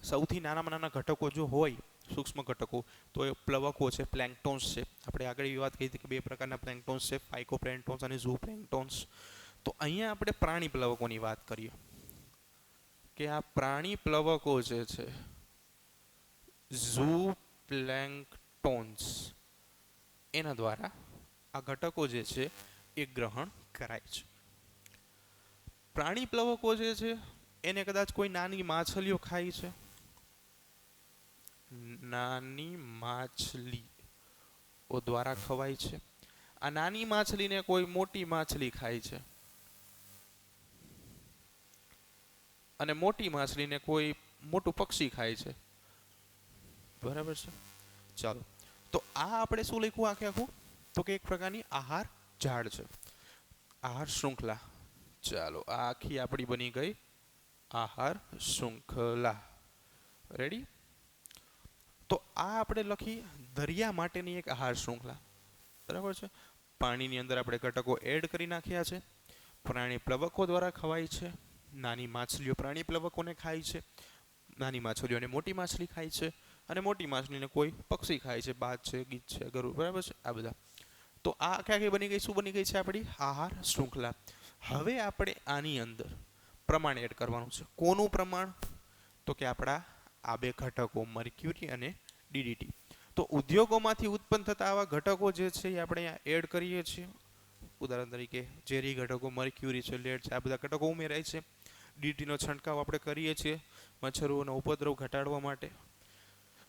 સૌથી નાના ઘટકો જો હોય, સૂક્ષ્મ ઘટકો, તો એ પ્લવકો છે, પ્લેન્કટોન્સ છે. આપણે આગળ એવી વાત કરી હતી કે બે પ્રકારના પ્લેન્કટોન્સ છે, ફાઇકોપ્લેન્કટોન્સ અને ઝૂપ્લેન્કટોન્સ. તો અહીંયા આપણે પ્રાણી પ્લવકોની વાત કરીએ કે આ પ્રાણી પ્લવકો જે છે ઝૂપ્લેન્કટોન્સ, એના દ્વારા આ ઘટકો જે છે એ ગ્રહણ કરાય છે. પ્રાણી પ્લવકો જે છે એને કદાચ કોઈ નાની માછલીઓ ખાય છે, નાની માછલીઓ દ્વારા ખવાય છે. આ નાની માછલીને કોઈ મોટી માછલી ખાય છે, અને મોટી માછલીને કોઈ મોટું પક્ષી ખાય છે, બરાબર છે. ચાલો, તો આ આપણે શું લખ્યું આખું, તો કે એક પ્રકારની આહાર ઝાડ છે, આહાર શૃંખલા. ચાલો આ આખી આપણી બની ગઈ આહાર શૃંખલા. રેડી. તો આ આપણે લખી દરિયા માટેની એક આહાર શૃંખલા, બરાબર છે. પાણીની અંદર આપણે ઘટકો એડ કરી નાખ્યા છે. પ્રાણી પ્લવકો દ્વારા ખવાય છે. નાની માછલીઓ પ્રાણી પ્લવકોને ખાય છે, નાની માછલીઓને મોટી માછલી ખાય છે, અને મોટી માછલીને કોઈ પક્ષી ખાય છે, બાજ છે, ગીધ છે, ગરુડ, બરાબર છે, આ બધા. તો આ આખી બની ગઈ, શું બની ગઈ છે આપણી આહાર શૃંખલા. હવે આપણે આની અંદર પ્રમાણ એડ કરવાનું છે. કોનું પ્રમાણ, તો કે આપણા આ બે ઘટકો મર્ક્યુરી અને ડીડીટી. તો ઉદ્યોગોમાંથી ઉત્પન્ન થતા આવા ઘટકો જે છે એ આપણે અહીંયા એડ કરીએ છીએ. ઉદાહરણ તરીકે ઝેરી ઘટકો મર્ક્યુરી છે, લેડ છે, આ બધા ઘટકો ઉમેરાય છે. ડીડીટીનો છંટકાવ આપણે કરીએ છીએ મચ્છરોનો ઉપદ્રવ ઘટાડવા માટે.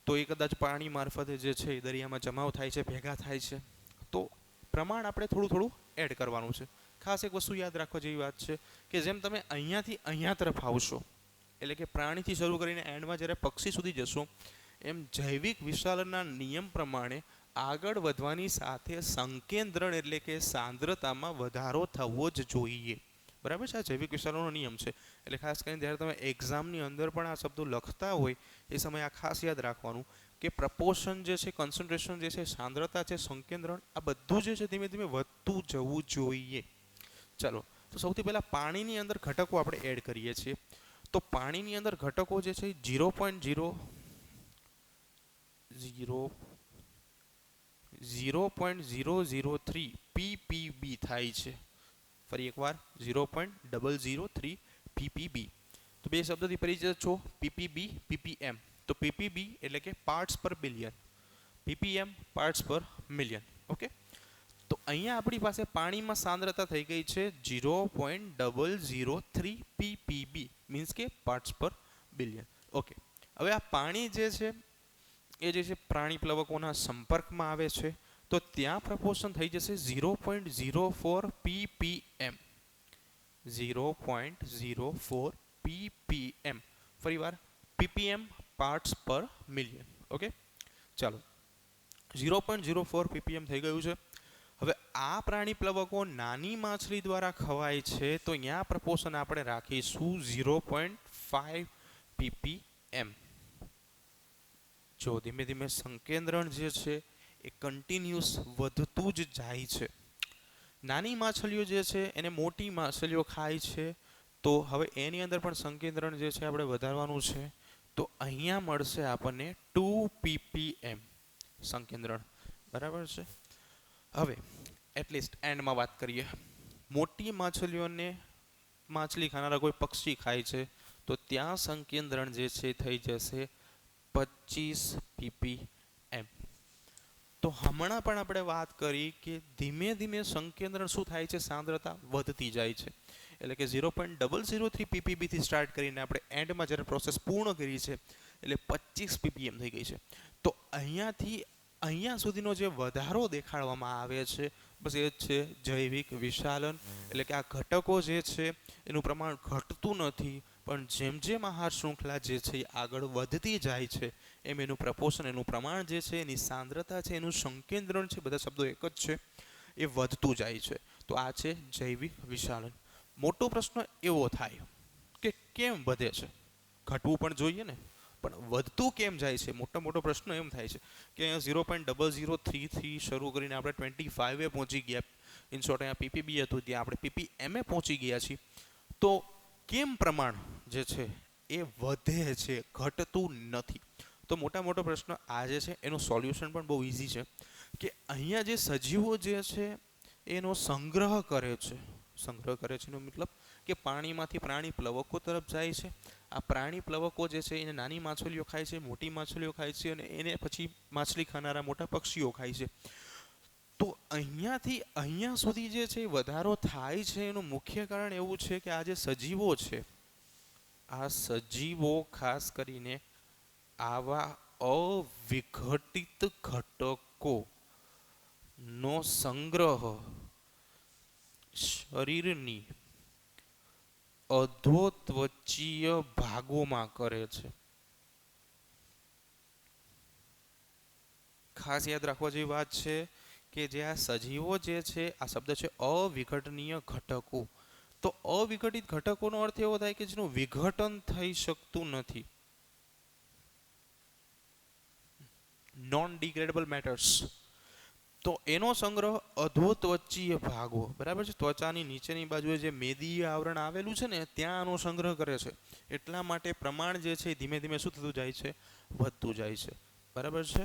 તો એ કદાચ પાણી મારફતે જે છે એ દરિયામાં જમાવ થાય છે, ભેગા થાય છે. તો પ્રમાણ આપણે થોડું એડ કરવાનું છે. ખાસ એક વસ્તુ યાદ રાખવા જેવી વાત છે કે જેમ તમે અહીંયાથી અહીંયા તરફ આવશો, એટલે કે પ્રાણીથી શરૂ કરીને એન્ડમાં જ્યારે પક્ષી સુધી જશો, એમ જૈવિક વિશાલનના નિયમ પ્રમાણે આગળ વધવાની સાથે સંકેન્દ્રણ એટલે કે સાંદ્રતામાં વધારો થવો જ જોઈએ, બરાબર છે. આ જૈવિક વિશાલનનો નિયમ છે. એટલે ખાસ કરીને જ્યારે તમે એક્ઝામની અંદર પણ આ શબ્દો લખતા હોય એ સમયે આ ખાસ યાદ રાખવાનું કે પ્રપોર્શન જે છે, કોન્સન્ટ્રેશન જે છે, સાંદ્રતા છે, સંકેન્દ્રણ, આ બધું જે છે ધીમે ધીમે વધતું જવું જોઈએ. ચાલો, તો સૌથી પહેલાં પાણીની અંદર ઘટકો આપણે એડ કરીએ છીએ. તો પાણીની અંદર ઘટકો જે છે 0.003 ppb થાય છે. ફરી એકવાર 0.003 ppb. તો બે શબ્દોથી પરિચિત છો, પીપીબી, પીપીએમ. તો પીપીબી એટલે કે પાર્ટ્સ પર બિલિયન, પીપીએમ પાર્ટ્સ પર મિલિયન. ઓકે. તો અહીંયા આપણી પાસે પાણીમાં સાંદ્રતા થઈ ગઈ છે 0.003 ppb, મીન્સ કે પાર્ટ્સ પર બિલિયન. ઓકે. હવે આ પાણી જે છે એ જે છે પ્રાણી પ્લવકોના સંપર્કમાં આવે છે, તો ત્યાં પ્રપોર્શન થઈ જશે 0.04 ppm. 0.04 ppm. ફરી વાર ppm પાર્ટ્સ પર મિલિયન. ઓકે. ચાલો, 0.04 ppm થઈ ગયું છે. હવે આ પ્રાણી પ્લવકો નાની માછલી દ્વારા ખવાય છે તો અહીંયા પ્રપોર્શન આપણે રાખીશું 0.5 ppm. જો ધીમે ધીમે સંકેન્દ્રણ જે છે એ કન્ટિન્યુઅસ વધતું જ જાય છે. નાની માછલીઓ જે છે એને મોટી માછલીઓ ખાય છે તો હવે એની અંદર પણ સંકેન્દ્રણ જે છે આપણે વધારવાનું છે. તો અહીંયા મળશે આપણને 2 ppm સંકેન્દ્રણ. બરાબર છે. હવે એટલીસ્ટ એન્ડમાં વાત કરીએ. મોટી માછલીઓને માછલી ખાનારા કોઈ પક્ષી ખાય છે તો ત્યાં સંકેન્દ્રણ જે છે થઈ જશે 25 ppm. તો હમણાં પણ આપણે વાત કરી કે ધીમે ધીમે સંકેન્દ્રણ શું થાય છે, સાંદ્રતા વધતી જાય છે. એટલે કે 0.003 ppb થી સ્ટાર્ટ કરીને આપણે એન્ડમાં જ્યારે પ્રોસેસ પૂર્ણ કરી છે એટલે 25 ppm થઈ ગઈ છે. તો અહીંયાથી અહીંયા સુધીનો જે વધારો દેખાડવામાં આવે છે બસ એ જ છે જૈવિક વિશાલન. એટલે કે આ ઘટકો જે છે એનું પ્રમાણ ઘટતું નથી પણ જેમ જેમ આહાર શૃંખલા જે છે એ આગળ વધતી જાય છે એમ એનું પ્રપોર્શન, એનું પ્રમાણ જે છે, એની સાંદ્રતા છે, એનું સંકેન્દ્રણ છે, બધા શબ્દો એક જ છે, એ વધતું જાય છે. તો આ છે જૈવિક વિશાલન. મોટો પ્રશ્ન એવો થાય કે કેમ વધે છે? ઘટવું પણ જોઈએ ને, પણ વધતું કેમ જાય છે? મોટો પ્રશ્ન એમ થાય છે કે અહીંયા 0.0033 થી શરૂ કરીને આપણે 25 એ પહોંચી ગયા. ઇન શોર્ટ અહીંયા પીપીબી હતું ત્યાં આપણે પીપીએમ એ પહોંચી ગયા છીએ. તો કેમ પ્રમાણ જે છે એ વધે છે, ઘટતું નથી? તો મોટો પ્રશ્ન આ જે છે એનું સોલ્યુશન પણ બહુ ઇઝી છે કે અહીંયા જે સજીવો જે છે એનો સંગ્રહ કરે છે. સંગ્રહ કરે છે એનો મતલબ કે પાણીમાંથી પ્રાણી પ્લવકો તરફ જાય છે. આ પ્રાણી પ્લવકો જે છે એને નાની માછલીઓ ખાય છે, મોટી માછલીઓ ખાય છે અને એને પછી માછલી ખાનારા મોટા પક્ષીઓ ખાય છે. તો અહીંયાથી અહીંયા સુધી જે છે વધારો થાય છે એનું મુખ્ય કારણ એવું છે કે આ જે સજીવો છે, આ સજીવો ખાસ કરીને આવા અવિઘટિત ઘટકો નો સંગ્રહ શરીરની અધોત્વચીય ભાગોમાં કરે છે. ખાસ યાદ રાખવા જેવી વાત છે કે જે આ સજીવો જે છે, આ શબ્દ છે અવિઘટનીય ઘટકો. તો અવિઘટિત ઘટકોનો અર્થ એવો થાય કે જેનું વિઘટન થઈ શકતું નથી. Non degradable matters. તો એનો સંગ્રહ અધોત્વચીય ભાગો, બરાબર છે, ત્વચાની નીચેની બાજુએ જે મેદીય આવરણ આવેલું છે ને ત્યાં આનો સંગ્રહ કરે છે. એટલા માટે પ્રમાણ જે છે ધીમે ધીમે શું થતું જાય છે? વધતું જાય છે. બરાબર છે.